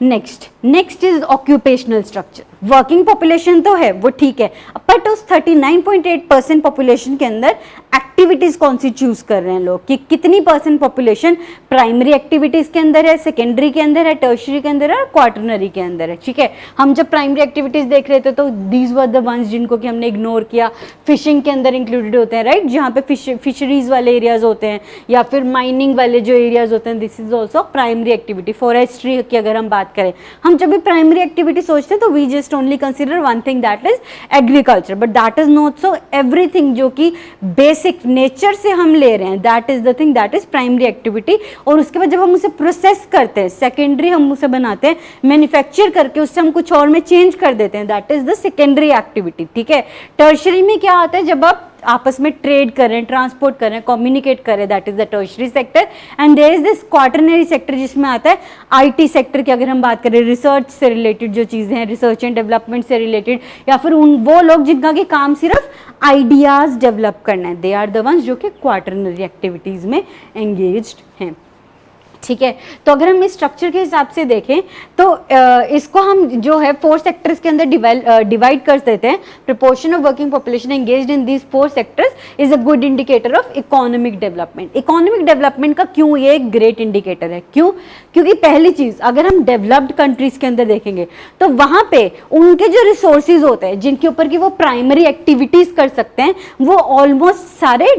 A: Next is occupational structure. Working population तो है वो ठीक है, बट उस 39.8% पॉपुलेशन के अंदर एक्टिविटीज कौन सी चूज कर रहे हैं लोग, कि कितनी % पॉपुलेशन प्राइमरी एक्टिविटीज के अंदर है, सेकेंडरी के अंदर है, टर्शरी के अंदर है और क्वार्टरनरी के अंदर है, ठीक है। हम जब प्राइमरी एक्टिविटीज देख रहे थे तो दीज वर द वंस जिनको कि हमने इग्नोर किया। फिशिंग के अंदर इंक्लूडेड होते हैं, राइट, जहाँ पे फिशरीज वाले एरियाज होते हैं या फिर माइनिंग वाले जो एरियाज होते हैं, this is also primary activity. Forestry की अगर हम बात करें, हम जब भी प्राइमरी एक्टिविटी सोचते हैं तो we just only consider one thing that is agriculture, but that is not so. Everything जो कि बेसिक नेचर से हम ले रहे हैं that is the thing that is primary activity, और उसके बाद जब हम उसे प्रोसेस करते हैं, सेकेंडरी हम उसे बनाते हैं, मैन्युफैक्चर करके उससे हम कुछ और में चेंज कर देते हैं, that is the secondary activity, ठीक है। टर्शरी में क्या होता है? जब आप आपस में ट्रेड कर रहे हैं, ट्रांसपोर्ट कर रहे हैं, कम्युनिकेट कर रहे हैं, that is the tertiary sector. And there is this quaternary sector जिसमें आता है आईटी सेक्टर की अगर हम बात करें, रिसर्च से रिलेटेड जो चीज़ें हैं, रिसर्च एंड डेवलपमेंट से रिलेटेड, या फिर वो लोग जिनका कि काम सिर्फ आइडियाज़ डेवलप करना है, दे आर द वंस जो कि क्वाटरनरी एक्टिविटीज़ में एंगेज्ड हैं। ठीक है, तो अगर हम इस स्ट्रक्चर के हिसाब से देखें तो इसको हम जो है 4 सेक्टर्स के अंदर डिवाइड कर देते हैं। Proportion of working population engaged in these 4 sectors is a good indicator of economic development. Economic development का क्यों ये एक ग्रेट इंडिकेटर है? क्यों? क्योंकि पहली चीज, अगर हम डेवलप्ड कंट्रीज के अंदर देखेंगे तो वहां पे उनके जो रिसोर्सेज होते हैं जिनके ऊपर की वो प्राइमरी एक्टिविटीज कर सकते हैं, वो ऑलमोस्ट सारे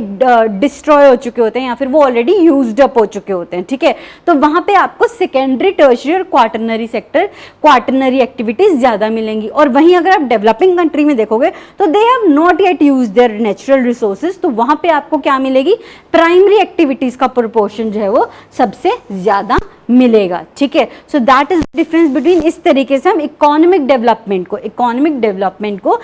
A: डिस्ट्रॉय हो चुके होते हैं या फिर वो ऑलरेडी यूज्ड अप हो चुके होते हैं। ठीक है, तो वहां पे आपको सेकेंडरी, टर्शियरी और क्वाटरनरी सेक्टर, क्वाटरनरी एक्टिविटीज ज्यादा मिलेंगी। और वहीं अगर आप डेवलपिंग कंट्री में देखोगे तो they have not yet used there natural resources, तो वहां पे आपको क्या मिलेगी? प्राइमरी एक्टिविटीज का प्रोपोर्शन जो है वो सबसे ज्यादा मिलेगा। ठीक है, so that is difference between, इस तरीके से हम इकोनॉमिक डेवलपमेंट को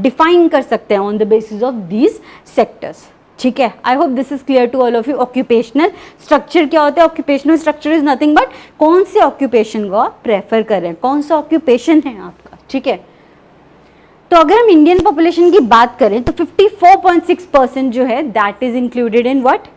A: डिफाइन कर सकते हैं on the basis of these sectors. ठीक है, I hope this is clear to all of you. Occupational structure क्या होता है? Occupational structure is nothing but कौन से ऑक्यूपेशन को आप प्रेफर करें, कौन सा ऑक्यूपेशन है आपका। ठीक है, तो अगर हम इंडियन पॉपुलेशन की बात करें तो 54.6% जो है that is included in what?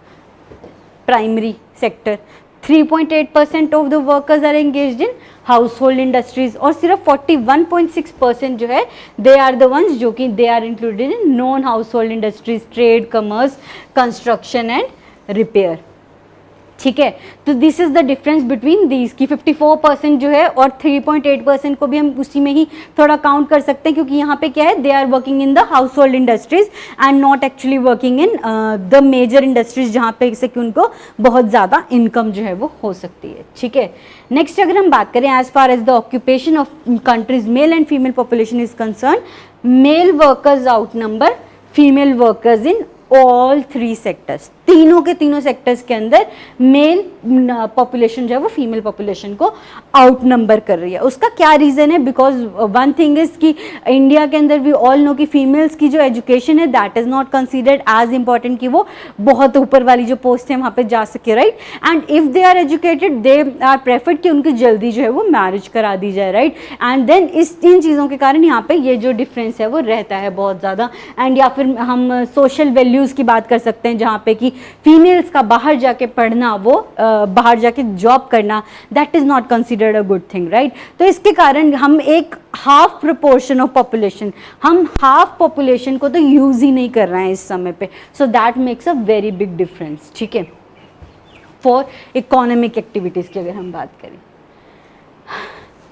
A: Primary sector. 3.8% of the workers are engaged in household industries, और सिर्फ 41.6% जो है दे आर द वंस जो कि they are included in non household industries, trade, commerce, construction and repair. ठीक है, तो this is the difference between these की 54% जो है, और 3.8% को भी हम उसी में ही थोड़ा काउंट कर सकते हैं, क्योंकि यहाँ पे क्या है, they are working in the household industries and not actually working in the major industries जहाँ पे कि उनको बहुत ज़्यादा इनकम जो है वो हो सकती है। ठीक है, नेक्स्ट अगर हम बात करें as far as the occupation of countries male and female population is concern, male workers outnumber female workers in all 3 sectors. तीनों के तीनों सेक्टर्स के अंदर मेल पॉपुलेशन जो है वो फीमेल पॉपुलेशन को आउट नंबर कर रही है। उसका क्या रीज़न है? बिकॉज वन थिंग इज कि इंडिया के अंदर वी ऑल नो कि फीमेल्स की जो एजुकेशन है that is not considered as important कि वो बहुत ऊपर वाली जो पोस्ट है वहाँ पे जा सके, right. And if they are educated they are preferred कि उनकी जल्दी जो है वो मैरिज करा दी जाए, राइट। एंड देन इस 3 चीज़ों के कारण यहाँ पे ये जो डिफरेंस है वो रहता है बहुत ज़्यादा। एंड या फिर हम सोशल वैल्यूज़ की बात कर सकते हैं जहाँ पे कि फीमेल्स का बाहर जाके पढ़ना, वो बाहर जाके जॉब करना, that is not considered a good thing, right. तो इसके कारण हम एक हाफ प्रोपोर्शन ऑफ पॉपुलेशन, हम हाफ पॉपुलेशन को तो यूज ही नहीं कर रहे हैं इस समय पे, so that makes a very big difference. ठीक है, फॉर इकोनॉमिक एक्टिविटीज की अगर हम बात करें।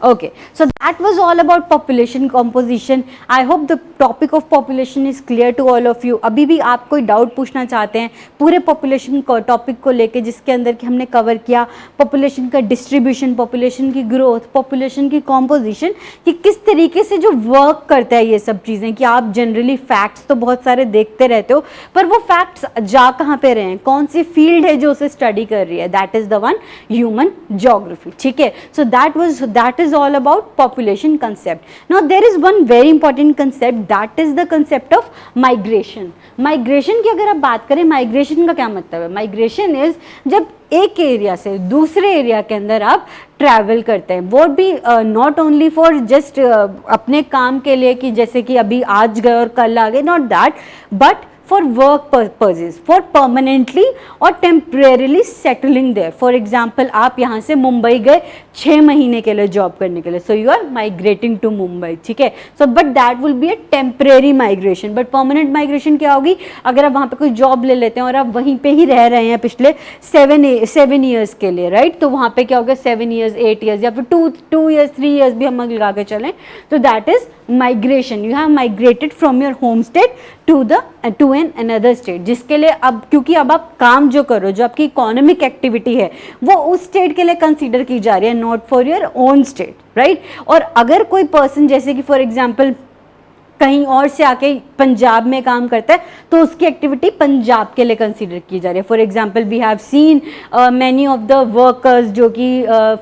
A: Okay, so that was all about population composition. I hope the topic of population is clear to all of you. अभी भी आप कोई डाउट पूछना चाहते हैं पूरे population को टॉपिक को लेके, जिसके अंदर कि हमने कवर किया population का डिस्ट्रीब्यूशन, population की ग्रोथ, population की composition, कि किस तरीके से जो वर्क करता है ये सब चीज़ें, कि आप जनरली फैक्ट्स तो बहुत सारे देखते रहते हो, पर वो फैक्ट्स जा कहाँ पे रहे हैं, कौन सी फील्ड है जो उसे स्टडी कर रही है, that is the one human geography. ठीक है, so that is all about population concept. Now there is one very important concept, that is the concept of migration. Migration की अगर आप बात करें, migration का क्या मतलब है? Migration is जब एक एरिया से दूसरे एरिया के अंदर आप ट्रैवल करते हैं, वो भी नॉट ओनली फॉर जस्ट अपने काम के लिए कि जैसे कि अभी आज गए और कल आ गए, not that, but for work purposes, for permanently or temporarily settling there. For example, आप यहाँ से मुंबई गए 6 महीने के लिए जॉब करने के लिए, so you are migrating to Mumbai, ठीक है। So but that will be a temporary migration, but permanent migration क्या होगी? अगर आप वहाँ पे कोई जॉब ले लेते हैं और आप वहीं पे ही रह रहे हैं पिछले 7 years के लिए, राइट, तो वहाँ पे क्या होगा? 7 years, 8 years या फिर 2 years, 3 years भी हम लगा के चलें, तो that is migration. You have migrated from your home state to an another state, जिसके लिए अब क्योंकि अब आप काम जो करो, जो आपकी इकोनॉमिक एक्टिविटी है वो उस स्टेट के लिए कंसीडर की जा रही है, not for your own state, right. और अगर कोई पर्सन जैसे कि फॉर एग्जांपल कहीं और से आके पंजाब में काम करता है तो उसकी एक्टिविटी पंजाब के लिए कंसीडर की जा रही है। For example we have seen many of the workers जो कि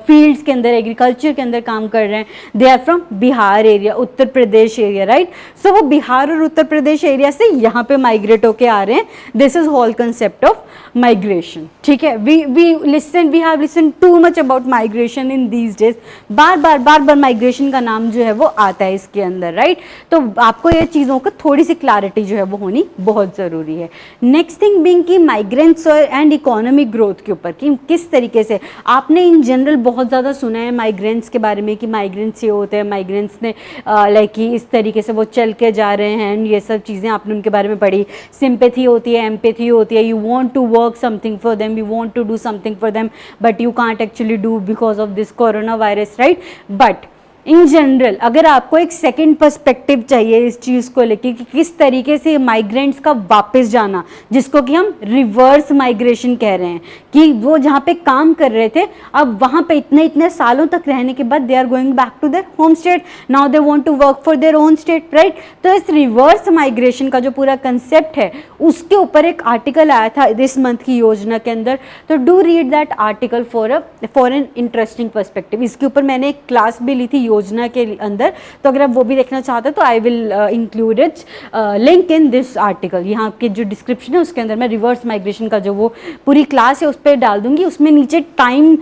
A: फील्ड्स के अंदर एग्रीकल्चर के अंदर काम कर रहे हैं, they are from Bihar area, Uttar Pradesh area, right. So वो बिहार और उत्तर प्रदेश एरिया से यहाँ पे माइग्रेट होके आ रहे हैं। This is whole concept of migration, ठीक है। We have listen to much about migration in these days. बार बार माइग्रेशन का नाम जो है वो आता है इसके अंदर, राइट। तो आपको ये चीज़ों को थोड़ी सी क्लैरिटी जो है वो होनी बहुत ज़रूरी है। नेक्स्ट थिंग बिंग कि माइग्रेंट्स एंड इकोनॉमिक ग्रोथ के ऊपर कि किस तरीके से आपने इन जनरल बहुत ज़्यादा सुना है माइग्रेंट्स के बारे में कि माइग्रेंट्स ये होते हैं, माइग्रेंट्स ने लाइक कि इस तरीके से वो चल के जा रहे हैं, ये सब चीज़ें आपने उनके बारे में पढ़ी। सिंपैथी होती है, एम्पैथी होती है, you want to work something for them, you want to do something for them but you can't actually do because of this corona virus, right. But in general अगर आपको एक सेकंड पर्सपेक्टिव चाहिए इस चीज़ को लेके कि किस तरीके से माइग्रेंट्स का वापस जाना, जिसको कि हम रिवर्स माइग्रेशन कह रहे हैं, कि वो जहाँ पे काम कर रहे थे अब वहाँ पे इतने सालों तक रहने के बाद they are going back to their home state, now they want to work for their own state, right. तो इस रिवर्स माइग्रेशन का जो पूरा कंसेप्ट है उसके ऊपर एक आर्टिकल आया था दिस मंथ की योजना के अंदर। तो do read that article for an interesting perspective. इसके ऊपर मैंने एक क्लास भी ली थी योजना के अंदर, तो अगर आप वो भी देखना चाहते हो तो I will include it link in this article. यहाँ के जो डिस्क्रिप्शन है उसके अंदर मैं रिवर्स माइग्रेशन का जो वो पूरी क्लास है उस पर डाल दूंगी। उसमें नीचे टाइम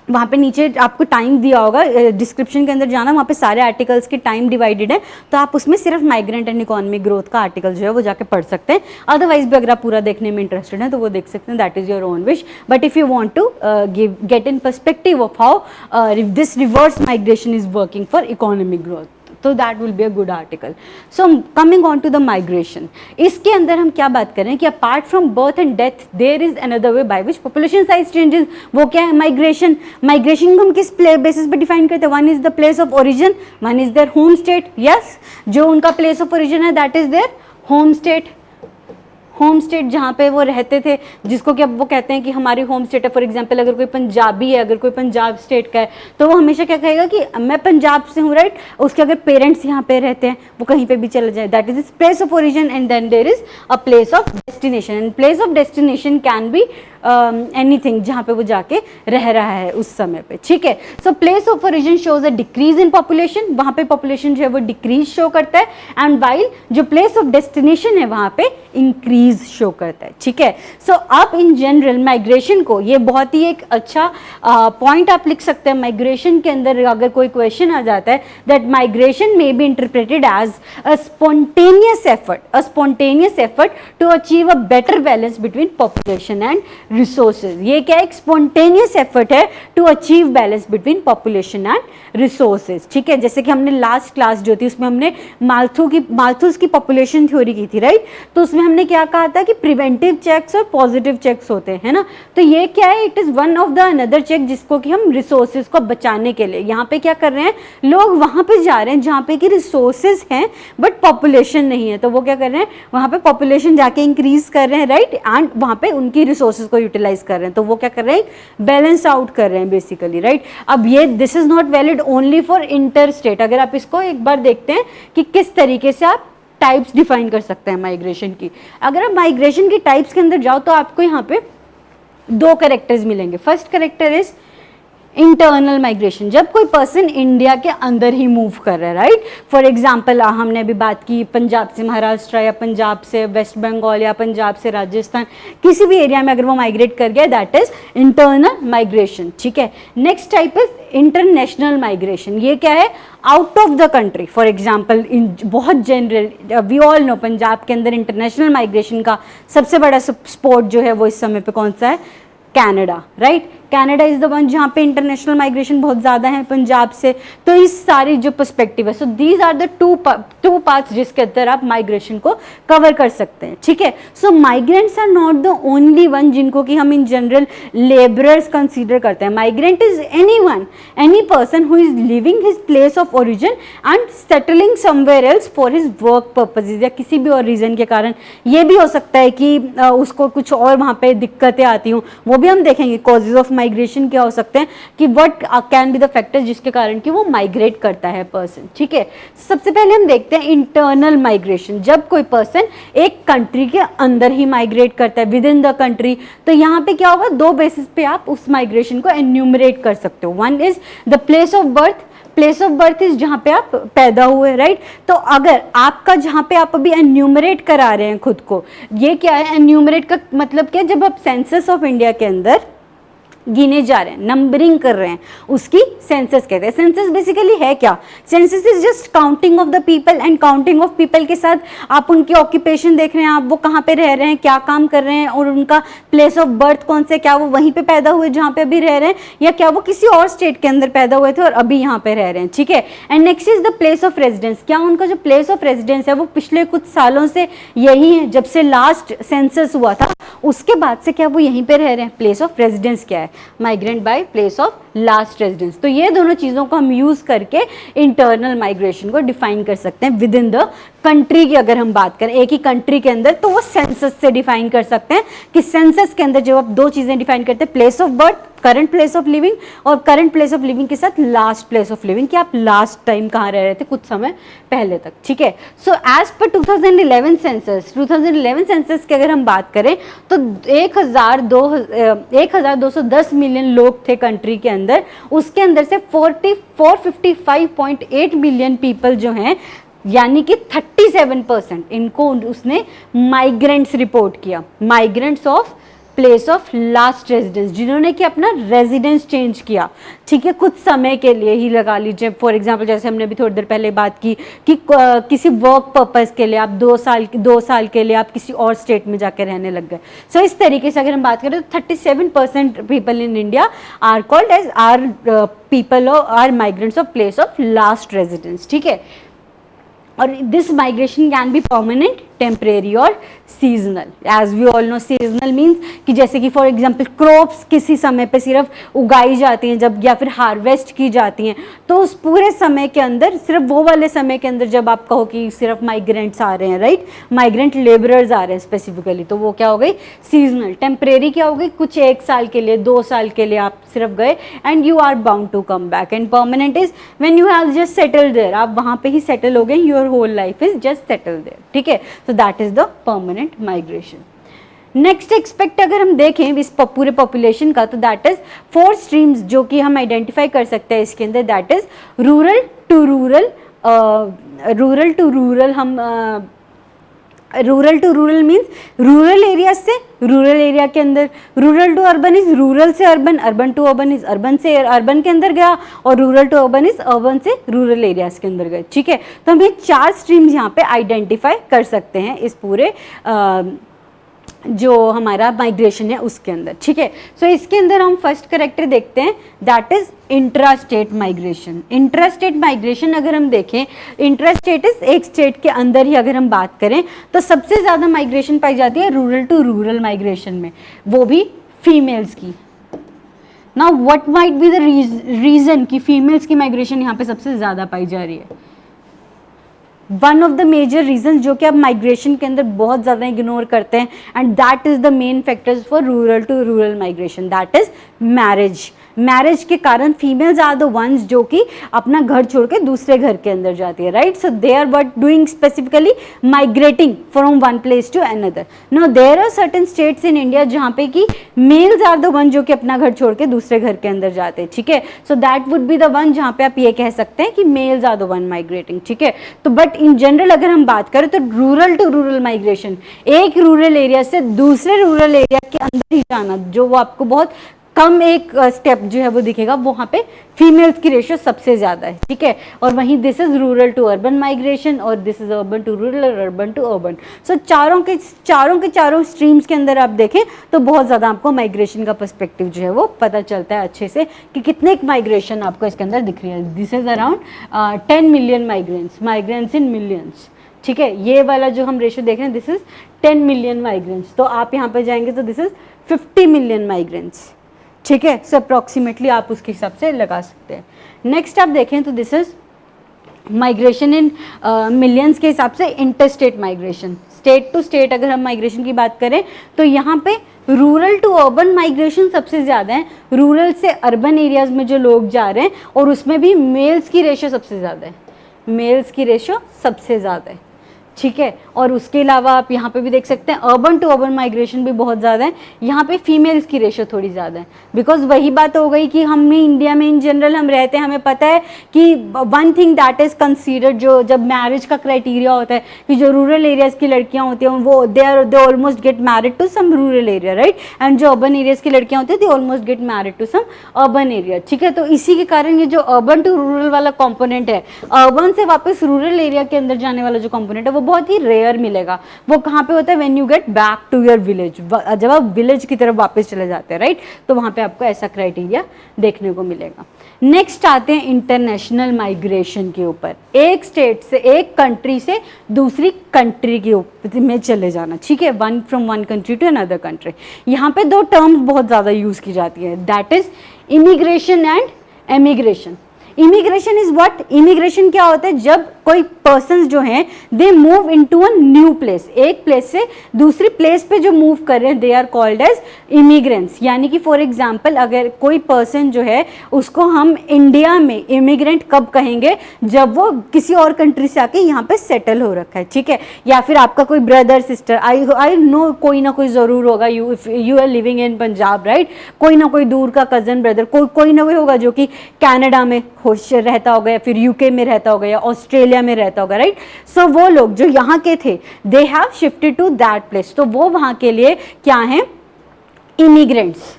A: वहाँ पे नीचे आपको टाइम दिया होगा, डिस्क्रिप्शन के अंदर जाना, वहाँ पे सारे आर्टिकल्स के टाइम डिवाइडेड है, तो आप उसमें सिर्फ माइग्रेंट एंड इकोनॉमिक ग्रोथ का आर्टिकल जो है वो जाके पढ़ सकते हैं। अदरवाइज भी अगर आप पूरा देखने में इंटरेस्टेड हैं तो वो देख सकते हैं, that is your own wish. But if you want to get in perspective of how this reverse migration is working for economic growth, तो that will be a good article. So coming on to the migration, इसके अंदर हम क्या बात कर रहे हैं कि apart from birth and death there is another way by which population size changes. वो क्या है? माइग्रेशन। माइग्रेशन को हम किस बेसिस पे डिफाइन करते हैं? One is the place of origin, one is there home state. Yes, जो उनका प्लेस ऑफ ओरिजिन है that is there home state. Home state जहाँ पे वो रहते थे, जिसको कि अब वो कहते हैं कि हमारी होम स्टेट है। फॉर एग्जांपल अगर कोई पंजाबी है, अगर कोई पंजाब स्टेट का है, तो वो हमेशा क्या कहेगा कि मैं पंजाब से हूँ, राइट। उसके अगर पेरेंट्स यहाँ पे रहते हैं, वो कहीं पे भी चले जाए, that is is place of origin. And then there is a place of destination, and place of destination can be anything, जहाँ पे वो जाके रह रहा है उस समय पे, ठीक है। So place of origin shows a decrease in population, वहाँ पे पॉपुलेशन जो है वो डिक्रीज शो करता है, एंड वाइल जो प्लेस ऑफ डेस्टिनेशन है वहाँ पे इंक्रीज शो करता है, ठीक है। सो आप इन जनरल माइग्रेशन को, ये बहुत ही एक अच्छा पॉइंट आप लिख सकते हैं माइग्रेशन के अंदर अगर कोई क्वेश्चन आ जाता है, that migration may be interpreted as a spontaneous effort to achieve a better balance between population and resources. ये क्या एक स्पॉन्टेनियस एफर्ट है to achieve balance between population and resources, ठीक है। जैसे कि हमने लास्ट क्लास जो थी उसमें हमने माल्थूस की पॉपुलेशन थ्योरी की थी, राइट। तो उसमें हमने क्या कहा था कि प्रिवेंटिव चेक्स और पॉजिटिव चेक्स होते हैं ना। तो ये क्या है? It is one of the another check जिसको कि हम रिसोर्सेज को बचाने के लिए यहाँ पे क्या कर रहे हैं, लोग वहां पे जा रहे हैं जहाँ पे कि रिसोर्सेज हैं बट पॉपुलेशन नहीं है, तो वो क्या कर रहे हैं, वहां पे पॉपुलेशन जाके इंक्रीज कर रहे हैं, राइट, एंड वहां पे उनकी रिसोर्सेज को यूटिलाइज कर रहे हैं, तो वो क्या कर रहे हैं, बैलेंस आउट कर रहे हैं बेसिकली, राइट। अब ये this is not valid only for inter state. अगर आप इसको एक बार देखते हैं कि किस तरीके से आप टाइप्स डिफाइन कर सकते हैं माइग्रेशन की। अगर आप माइग्रेशन की टाइप्स के अंदर जाओ तो आपको यहाँ पे दो कैरेक्टर्स मिलेंगे। First character is internal migration, जब कोई पर्सन इंडिया के अंदर ही मूव कर रहा है, राइट। फॉर एग्जाम्पल हमने अभी बात की पंजाब से महाराष्ट्र या पंजाब से वेस्ट बंगाल या पंजाब से राजस्थान, किसी भी एरिया में अगर वो माइग्रेट कर गया, दैट इज इंटरनल माइग्रेशन, ठीक है। Next type is international migration. ये क्या है? Out of the country. For example बहुत general we all know Punjab के अंदर इंटरनेशनल माइग्रेशन का सबसे बड़ा स्पोर्ट जो है वो इस समय पे कौन सा है? Canada, right. Canada is the one जहाँ पे इंटरनेशनल माइग्रेशन बहुत ज़्यादा है पंजाब से। तो इस सारी जो पर्सपेक्टिव है, so these are the two parts जिसके अंदर आप माइग्रेशन को कवर कर सकते हैं, ठीक है। So migrants are not the only one जिनको कि हम इन जनरल लेबरर्स कंसीडर करते हैं। Migrant is any person who is leaving his place of origin and settling somewhere else for his work purposes, या किसी भी और रीजन के कारण। ये भी हो सकता है कि उसको कुछ और वहाँ पे दिक्कतें आती हूँ, वो भी हम देखेंगे, कॉजेज ऑफ माइग्रेशन क्या हो सकते हैं कि what can be the factor जिसके कारण कि वो माइग्रेट करता है पर्सन, ठीक है। सबसे पहले हम देखते हैं इंटरनल माइग्रेशन, जब कोई पर्सन एक कंट्री के अंदर ही माइग्रेट करता है विद इन द कंट्री, तो यहाँ पे क्या होगा, दो बेसिस पे आप उस माइग्रेशन को एन्यूमरेट कर सकते हो। One is the place of birth, place of birth is जहाँ पे आप पैदा हुए, राइट। तो अगर आपका जहाँ पे आप अभी एन्यूमरेट करा रहे हैं खुद को, ये क्या है, एन्यूमरेट का मतलब क्या है, जब आप सेंसस ऑफ इंडिया के अंदर गिने जा रहे हैं, नंबरिंग कर रहे हैं, उसकी सेंसस कहते हैं। सेंसस बेसिकली है क्या, census is just counting of the people, and counting of people के साथ आप उनकी ऑक्यूपेशन देख रहे हैं, आप वो कहाँ पे रह रहे हैं, क्या काम कर रहे हैं, और उनका प्लेस ऑफ बर्थ कौन से, क्या वो वहीं पे पैदा हुए जहाँ पे अभी रह रहे हैं, या क्या वो किसी और स्टेट के अंदर पैदा हुए थे और अभी यहाँ पे रह रहे हैं, ठीक है। And next is the place of residence, क्या उनका जो प्लेस ऑफ रेजिडेंस है वो पिछले कुछ सालों से यही है, जब से लास्ट सेंसस हुआ था उसके बाद से क्या वो यहीं पे रह रहे हैं, प्लेस ऑफ रेजिडेंस क्या है, migrant by place of last residence. तो ये दोनों चीज़ों को हम यूज़ करके इंटरनल माइग्रेशन को डिफाइन कर सकते हैं विद इन द कंट्री की। अगर हम बात करें एक ही कंट्री के अंदर, तो वो सेंसस से डिफाइन कर सकते हैं कि सेंसस के अंदर जब आप दो चीज़ें डिफाइन करते हैं, place of birth, current place of living, और करंट प्लेस ऑफ लिविंग के साथ लास्ट प्लेस ऑफ लिविंग, कि आप लास्ट टाइम कहाँ रह रहे थे कुछ समय पहले तक, ठीक है। So as per 2011 census, 2011 census की अगर हम बात करें तो 1210 मिलियन लोग थे कंट्री के अंदर, उसके अंदर से 455.8 मिलियन पीपल जो हैं, यानी कि 37% इनको उसने माइग्रेंट्स रिपोर्ट किया, migrants of place of last residence, जिन्होंने कि अपना रेजिडेंस चेंज किया, ठीक है, कुछ समय के लिए ही लगा लीजिए। फॉर एग्जांपल जैसे हमने भी थोड़ी देर पहले बात की कि किसी वर्क पर्पस के लिए आप 2 साल के लिए आप किसी और स्टेट में जाकर रहने लग गए। सो इस तरीके से अगर हम बात करें तो 37% people in India are called as are people are migrants of place of last residence, ठीक है। और this migration can be permanent, temporary और seasonal. As we all know seasonal means कि जैसे कि फॉर एग्जांपल क्रॉप्स किसी समय पे सिर्फ उगाई जाती हैं जब, या फिर हार्वेस्ट की जाती हैं, तो उस पूरे समय के अंदर, सिर्फ वो वाले समय के अंदर जब आप कहो कि सिर्फ माइग्रेंट्स आ रहे हैं, राइट, माइग्रेंट लेबरर्स आ रहे हैं स्पेसिफिकली, तो वो क्या हो गई, सीजनल। टेम्परेरी क्या हो गई, कुछ 1 साल के लिए 2 साल के लिए आप सिर्फ गए and you are bound to come back. And permanent is when you have just settled there, आप वहाँ पे ही सेटल हो गए, your whole life is just settled there, ठीक है। So that is the permanent migration. Next expect अगर हम देखें इस पूरे पॉपुलेशन का, तो दैट इज 4 स्ट्रीम्स जो कि हम आइडेंटिफाई कर सकते हैं इसके अंदर, that is rural to rural, हम rural to rural means rural area से रूरल एरिया के अंदर, rural to urban is rural से urban, urban to urban is urban से अर्बन के अंदर गया, और rural to urban is urban से रूरल एरियाज के अंदर गए, ठीक है। तो हम ये 4 स्ट्रीम्स यहाँ पे आइडेंटिफाई कर सकते हैं इस पूरे जो हमारा माइग्रेशन है उसके अंदर, ठीक है। सो इसके अंदर हम फर्स्ट करेक्टर देखते हैं, that is intra state migration. Intra state migration अगर हम देखें, इंट्रा स्टेट इज एक स्टेट के अंदर ही अगर हम बात करें तो सबसे ज़्यादा माइग्रेशन पाई जाती है रूरल टू रूरल माइग्रेशन में, वो भी फीमेल्स की। Now what might be the reason कि फीमेल्स की माइग्रेशन यहाँ पे सबसे ज़्यादा पाई जा रही है? One of the major reason जो कि आप माइग्रेशन के अंदर बहुत ज़्यादा इग्नोर करते हैं, and that is the main factors for rural to rural migration, that is marriage. Marriage के कारण फीमेल्स आर द वंस जो कि अपना घर छोड़ के दूसरे घर के अंदर जाती है, right. So they are but doing specifically migrating from one place to another. No there are certain states in India जहाँ पे कि मेल्स आर द वन जो कि अपना घर छोड़ के दूसरे घर के अंदर जाते हैं, ठीक है। So that would be the one जहाँ पे आप ये कह सकते हैं कि males are the one migrating, ठीक है। तो बट इन जनरल अगर हम बात करें तो रूरल टू रूरल माइग्रेशन, एक रूरल एरिया से दूसरे रूरल एरिया के अंदर ही जाना, जो वो आपको बहुत कम एक स्टेप जो है वो दिखेगा, वहाँ पे फीमेल्स की रेशियो सबसे ज़्यादा है, ठीक है। और वहीं this is rural to urban migration, और this is urban to rural और अर्बन टू अर्बन। सो चारों के चारों स्ट्रीम्स के अंदर आप देखें तो बहुत ज़्यादा आपको माइग्रेशन का पर्सपेक्टिव जो है वो पता चलता है अच्छे से कि कितने माइग्रेशन आपको इसके अंदर दिख रही है। This is around 10 million migrants in millions, ठीक है। ये वाला जो हम रेशियो देख रहे हैं दिस इज 10 मिलियन माइग्रेंट्स, तो आप यहाँ पर जाएंगे तो दिस इज 50 मिलियन माइग्रेंट्स, ठीक है। सो अप्रॉक्सीमेटली आप उसके हिसाब से लगा सकते हैं। नेक्स्ट आप देखें तो this is migration in millions के हिसाब से interstate migration. State to state अगर हम माइग्रेशन की बात करें तो यहाँ पे रूरल टू अर्बन माइग्रेशन सबसे ज़्यादा है, रूरल से अर्बन एरियाज में जो लोग जा रहे हैं, और उसमें भी मेल्स की रेशो सबसे ज़्यादा है, मेल्स की रेशो सबसे ज़्यादा है, ठीक है। और उसके अलावा आप यहाँ पे भी देख सकते हैं अर्बन टू अर्बन माइग्रेशन भी बहुत ज़्यादा है, यहाँ पे फीमेल्स की रेशो थोड़ी ज़्यादा है, बिकॉज वही बात हो गई कि हमने इंडिया में इन जनरल हम रहते हैं, हमें पता है कि one thing that is considered, जो जब मैरिज का क्राइटेरिया होता है कि जो रूरल एरियाज़ की लड़कियाँ होती हैं वो they almost get married to some rural area, right, and जो अर्बन एरियाज़ की लड़कियाँ होती हैं they almost get married to some urban area, ठीक है। तो इसी के कारण ये जो अर्बन टू रूरल वाला कॉम्पोनेंट है, अर्बन से वापस रूरल एरिया के अंदर जाने वाला जो कॉम्पोनेंट है वो बहुत ही रेयर मिलेगा। वो कहाँ पे होता है? When you get back to your village, जब आप विलेज की तरफ वापस चले जाते हैं, राइट, तो वहाँ पे आपको ऐसा क्राइटेरिया देखने को मिलेगा। नेक्स्ट आते हैं इंटरनेशनल माइग्रेशन के ऊपर, एक स्टेट से, एक कंट्री से दूसरी कंट्री के में चले जाना, ठीक है, one from one country to another country. यहाँ पे दो टर्म्स बहुत ज़्यादा यूज़ की जाती है, that is immigration and emigration. Immigration is what? Immigration क्या होता है? जब कोई पर्सन जो हैं they move into a new place, एक प्लेस से दूसरी प्लेस पे जो मूव कर रहे हैं they are called as immigrants. यानी कि फॉर एग्जांपल अगर कोई पर्सन जो है उसको हम इंडिया में इमिग्रेंट कब कहेंगे? जब वो किसी और कंट्री से आके यहाँ पे सेटल हो रखा है, ठीक है। या फिर आपका कोई ब्रदर सिस्टर, आई नो कोई ना कोई ज़रूर होगा, you are living in Punjab, right, कोई ना कोई दूर का कज़न ब्रदर, कोई ना कोई होगा जो कि कनाडा में रहता होगा या फिर यूके में रहता होगा या ऑस्ट्रेलिया में रहता होगा, राइट। सो वो लोग जो यहाँ के थे they have shifted to that place, तो वो वहाँ के लिए क्या है? इमिग्रेंट्स।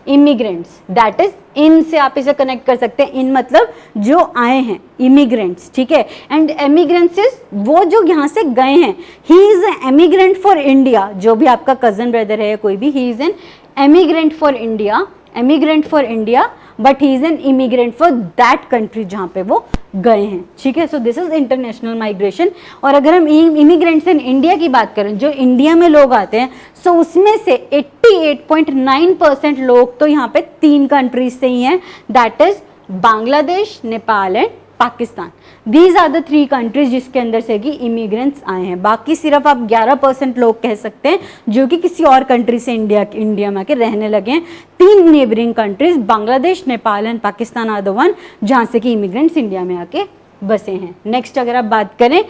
A: इमिग्रेंट्स दैट इज, इन से आप इसे कनेक्ट कर सकते हैं, इन मतलब जो आए हैं, इमिग्रेंट्स, ठीक है। एंड एमिग्रेंट्स इज वो जो यहाँ से गए हैं, he is a emigrant for India, जो भी आपका कजन ब्रदर है कोई भी, he is an emigrant for India, emigrant for India, but he is an immigrant for that country जहाँ पे वो गए हैं, ठीक है। So this is international migration. और अगर हम इमिग्रेंट्स इन इंडिया की बात करें, जो इंडिया में लोग आते हैं, सो उसमें से 88.9% लोग तो यहाँ पे 3 कंट्रीज से ही हैं, that is Bangladesh, Nepal and Pakistan. These are the 3 countries जिसके अंदर से कि इमिग्रेंट्स आए हैं। बाकी सिर्फ आप 11% लोग कह सकते हैं जो कि किसी और कंट्री से इंडिया में आके रहने लगे हैं। 3 neighbouring countries Bangladesh, Nepal and Pakistan are the one जहाँ से कि इमिग्रेंट्स इंडिया में आके बसे हैं। नेक्स्ट अगर आप बात करें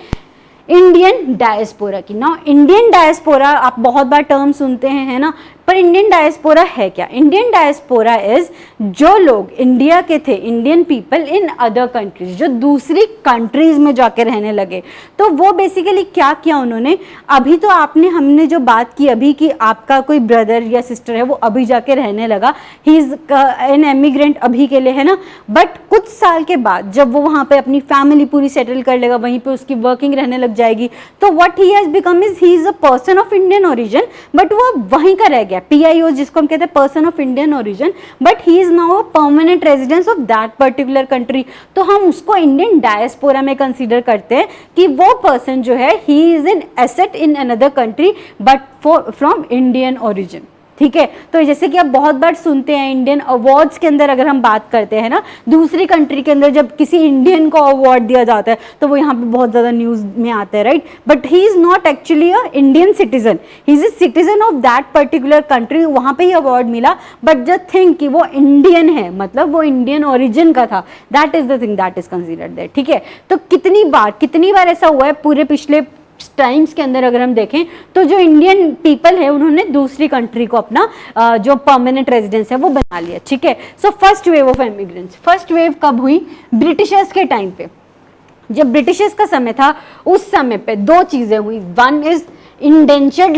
A: इंडियन डायस्पोरा की, ना इंडियन डायस्पोरा आप बहुत बार टर्म सुनते हैं, है ना, पर इंडियन डायस्पोरा है क्या? इंडियन डायस्पोरा इज जो लोग इंडिया के थे, Indian people in other countries, जो दूसरी कंट्रीज में जाके रहने लगे। तो वो बेसिकली क्या किया उन्होंने? अभी तो हमने जो बात की अभी कि आपका कोई ब्रदर या सिस्टर है वो अभी जाके रहने लगा, ही इज एन एमिग्रेंट अभी के लिए, है ना, बट कुछ साल के बाद जब वो वहाँ पे अपनी फैमिली पूरी सेटल कर लेगा, वहीं पे उसकी वर्किंग रहने लग जाएगी, तो what he has become is he is a person of Indian origin, but वो वहीं का रह गया, PIO जिसको हम कहते हैं person of Indian origin, but he is now a permanent residence of that particular country. तो हम उसको इंडियन डायस्पोरा में कंसीडर करते हैं कि वो पर्सन जो है he is an asset in another country but from Indian origin, ठीक है। तो जैसे कि आप बहुत बार सुनते हैं इंडियन अवार्ड्स के अंदर अगर हम बात करते हैं ना, दूसरी कंट्री के अंदर जब किसी इंडियन को अवार्ड दिया जाता है तो वो यहाँ पे बहुत ज़्यादा न्यूज़ में आता है, right, but he is not actually a Indian citizen, he is a citizen of that particular country, वहाँ पे ही अवार्ड मिला, बट जस्ट थिंक कि वो इंडियन है, मतलब वो इंडियन ओरिजिन का था, that is the thing that is considered that, ठीक है। तो कितनी बार ऐसा हुआ है पूरे पिछले टाइम्स के अंदर अगर हम देखें तो जो इंडियन पीपल है उन्होंने दूसरी कंट्री को अपना जो परमानेंट रेजिडेंस है वो बना लिया, ठीक है। So first wave of immigrants, first wave कब हुई? ब्रिटिशर्स के टाइम पे, जब ब्रिटिशर्स का समय था उस समय पे 2 चीजें हुई। वन इज इंडेंचर्ड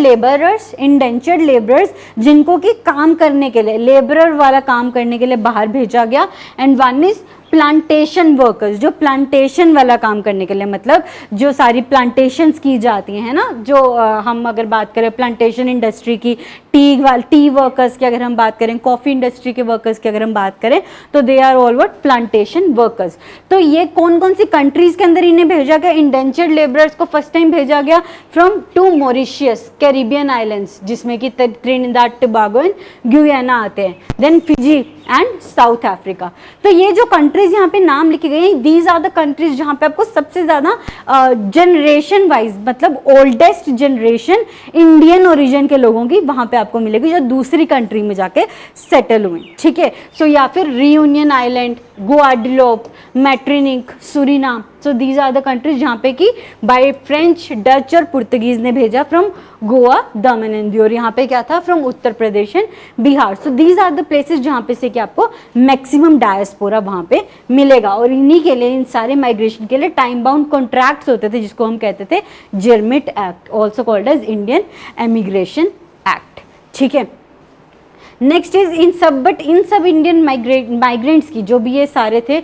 A: लेबरर्स जिनको कि काम करने के लिए, लेबरर वाला काम करने के लिए बाहर भेजा गया, and one is plantation workers, जो प्लांटेशन वाला काम करने के लिए, मतलब जो सारी प्लांटेशंस की जाती हैं ना, जो हम अगर बात करें प्लांटेशन इंडस्ट्री की, टी वर्कर्स की अगर हम बात करें, कॉफ़ी इंडस्ट्री के वर्कर्स की अगर हम बात करें, तो they are all what? Plantation workers. तो ये कौन कौन सी कंट्रीज़ के अंदर इन्हें भेजा गया? इंडेंचर्ड लेबरर्स को फर्स्ट टाइम भेजा गया फ्रॉम 2 मॉरिशियस कैरिबियन आइलैंड्स, जिसमें कि त्रिनिदाद टोबैगो एंड गुयाना आते हैं, then Fiji and South Africa. तो ये जो कंट्रीज कंट्रीज यहाँ पे नाम लिखे गए हैं, दीज आर द कंट्रीज जहाँ पे आपको सबसे ज़्यादा जनरेशन वाइज मतलब ओल्डेस्ट जनरेशन इंडियन ओरिजिन के लोगों की वहाँ पे आपको मिलेगी जो दूसरी कंट्री में जाके सेटल हुए, ठीक है। सो या फिर Reunion island, Guadeloupe, Martinique, Suriname, so these are the countries जहाँ पे कि बाय फ्रेंच, डच और पुर्तगीज ने भेजा फ्रॉम गोवा, दमन एंड दिऊ, और यहाँ पे क्या था from Uttar Pradesh and Bihar. So these are the places जहाँ पे से कि आपको मैक्सिमम डायस्पोरा वहाँ पे मिलेगा, और इन्हीं के लिए, इन सारे माइग्रेशन के लिए टाइम बाउंड कॉन्ट्रैक्ट्स होते थे जिसको हम कहते थे girmit act, also called as Indian emigration act, ठीक है। नेक्स्ट इज इन सब इंडियन माइग्रेंट्स की जो भी ये सारे थे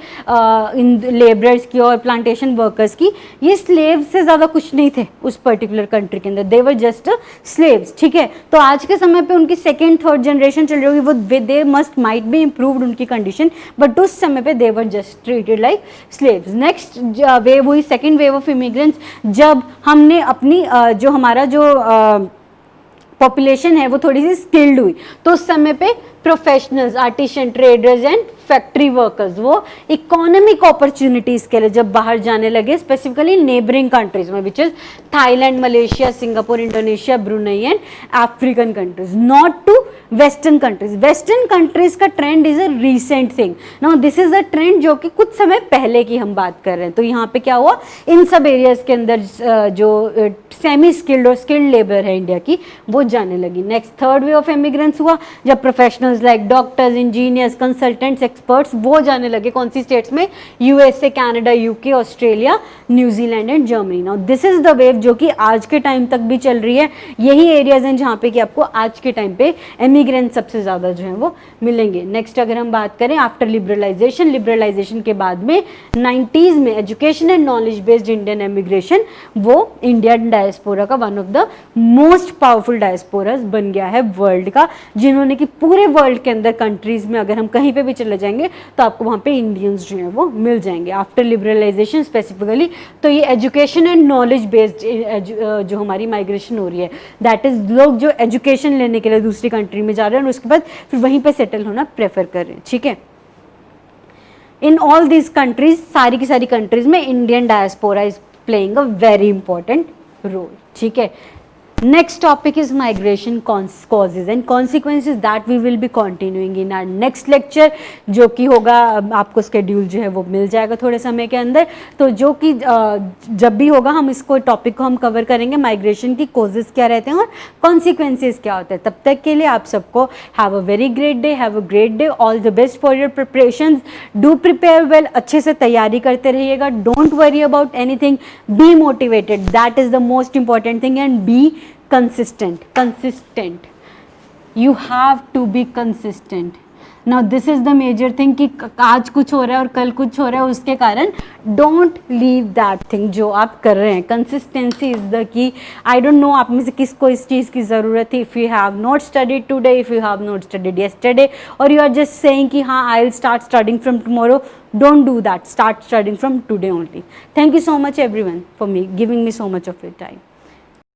A: इन लेबरर्स की और प्लांटेशन वर्कर्स की, ये स्लेव से ज़्यादा कुछ नहीं थे उस पर्टिकुलर कंट्री के अंदर, दे वर जस्ट स्लेव्स, ठीक है। तो आज के समय पे उनकी सेकेंड थर्ड जनरेशन चल रही होगी, वो they must might be improved उनकी कंडीशन, बट उस समय पे they were just treated like slaves. Next wave हुई सेकेंड वेव ऑफ इमिग्रेंट्स, जब हमने अपनी जो हमारा जो पॉपुलेशन है वो थोड़ी सी स्किल्ड हुई, तो उस समय पे professionals, artisan, traders and factory workers वो इकोनॉमिक अपॉर्चुनिटीज़ के लिए जब बाहर जाने लगे, स्पेसिफिकली नेबरिंग कंट्रीज में, which is Thailand, Malaysia, Singapore, Indonesia, Brunei and African countries, not to western countries. Western countries का trend is a recent thing, now this is a trend जो कि कुछ समय पहले की हम बात कर रहे हैं। तो यहाँ पे क्या हुआ, इन सब एरियाज के अंदर जो सेमी स्किल्ड और स्किल्ड लेबर है इंडिया की वो जाने लगी। Next third way of immigrants हुआ जब professionals like doctors, engineers, consultants, experts वो जाने लगे, कौन सी स्टेट्स में, USA, Canada, UK, Australia, New Zealand and Germany. Now this is the wave जो कि आज के टाइम तक भी चल रही है। यही एरियाज हैं जहाँ पे कि आपको आज के टाइम पे इमिग्रेंट सबसे ज़्यादा जो है वो मिलेंगे। नेक्स्ट अगर हम बात करें आफ्टर लिबरलाइजेशन के बाद में 90s में education and knowledge based Indian immigration वो इंडियन डायस्पोरा का one of the most powerful diasporas बन गया है वर्ल्ड का, जिन्होंने कि पूरे वर्ल्ड के अंदर कंट्रीज में अगर हम कहीं पे भी चले जाएंगे तो आपको वहाँ पे इंडियंस जो हैं वो मिल जाएंगे आफ्टर लिबरलाइजेशन स्पेसिफिकली। तो ये एजुकेशन एंड नॉलेज बेस्ड जो हमारी माइग्रेशन हो रही है, दैट इज लोग जो एजुकेशन लेने के लिए दूसरी कंट्री में जा रहे हैं और उसके बाद फिर वहीं पे सेटल होना प्रेफर कर रहे हैं, ठीक है। इन ऑल दिस कंट्रीज, सारी की सारी कंट्रीज में Indian diaspora is playing a very important role, ठीक है। Next topic is migration causes and consequences that we will be continuing in our next lecture, जो कि होगा आपको स्केड्यूल जो है वो मिल जाएगा थोड़े समय के अंदर। तो जो कि जब भी होगा हम इसको टॉपिक को हम कवर करेंगे, माइग्रेशन की कॉजेज क्या रहते हैं और कॉन्सिक्वेंसेज क्या होते हैं। तब तक के लिए आप सबको have a very great day, have a great day, all the best for your preparations, do prepare well, अच्छे से तैयारी करते रहिएगा, don't worry about anything, be motivated, that is the most important thing, and be consistent. You have to be consistent. Now this is the major thing कि आज कुछ हो रहा है और कल कुछ हो रहा है, उसके कारण don't leave that thing जो आप कर रहे हैं। Consistency is the key. I don't know आप में से किसको इस चीज़ की ज़रूरत है। If you have not studied today, if you have not studied yesterday, or you are just saying कि हाँ I'll start studying from tomorrow, don't do that. Start studying from today only. Thank you so much everyone for giving me so much of your time.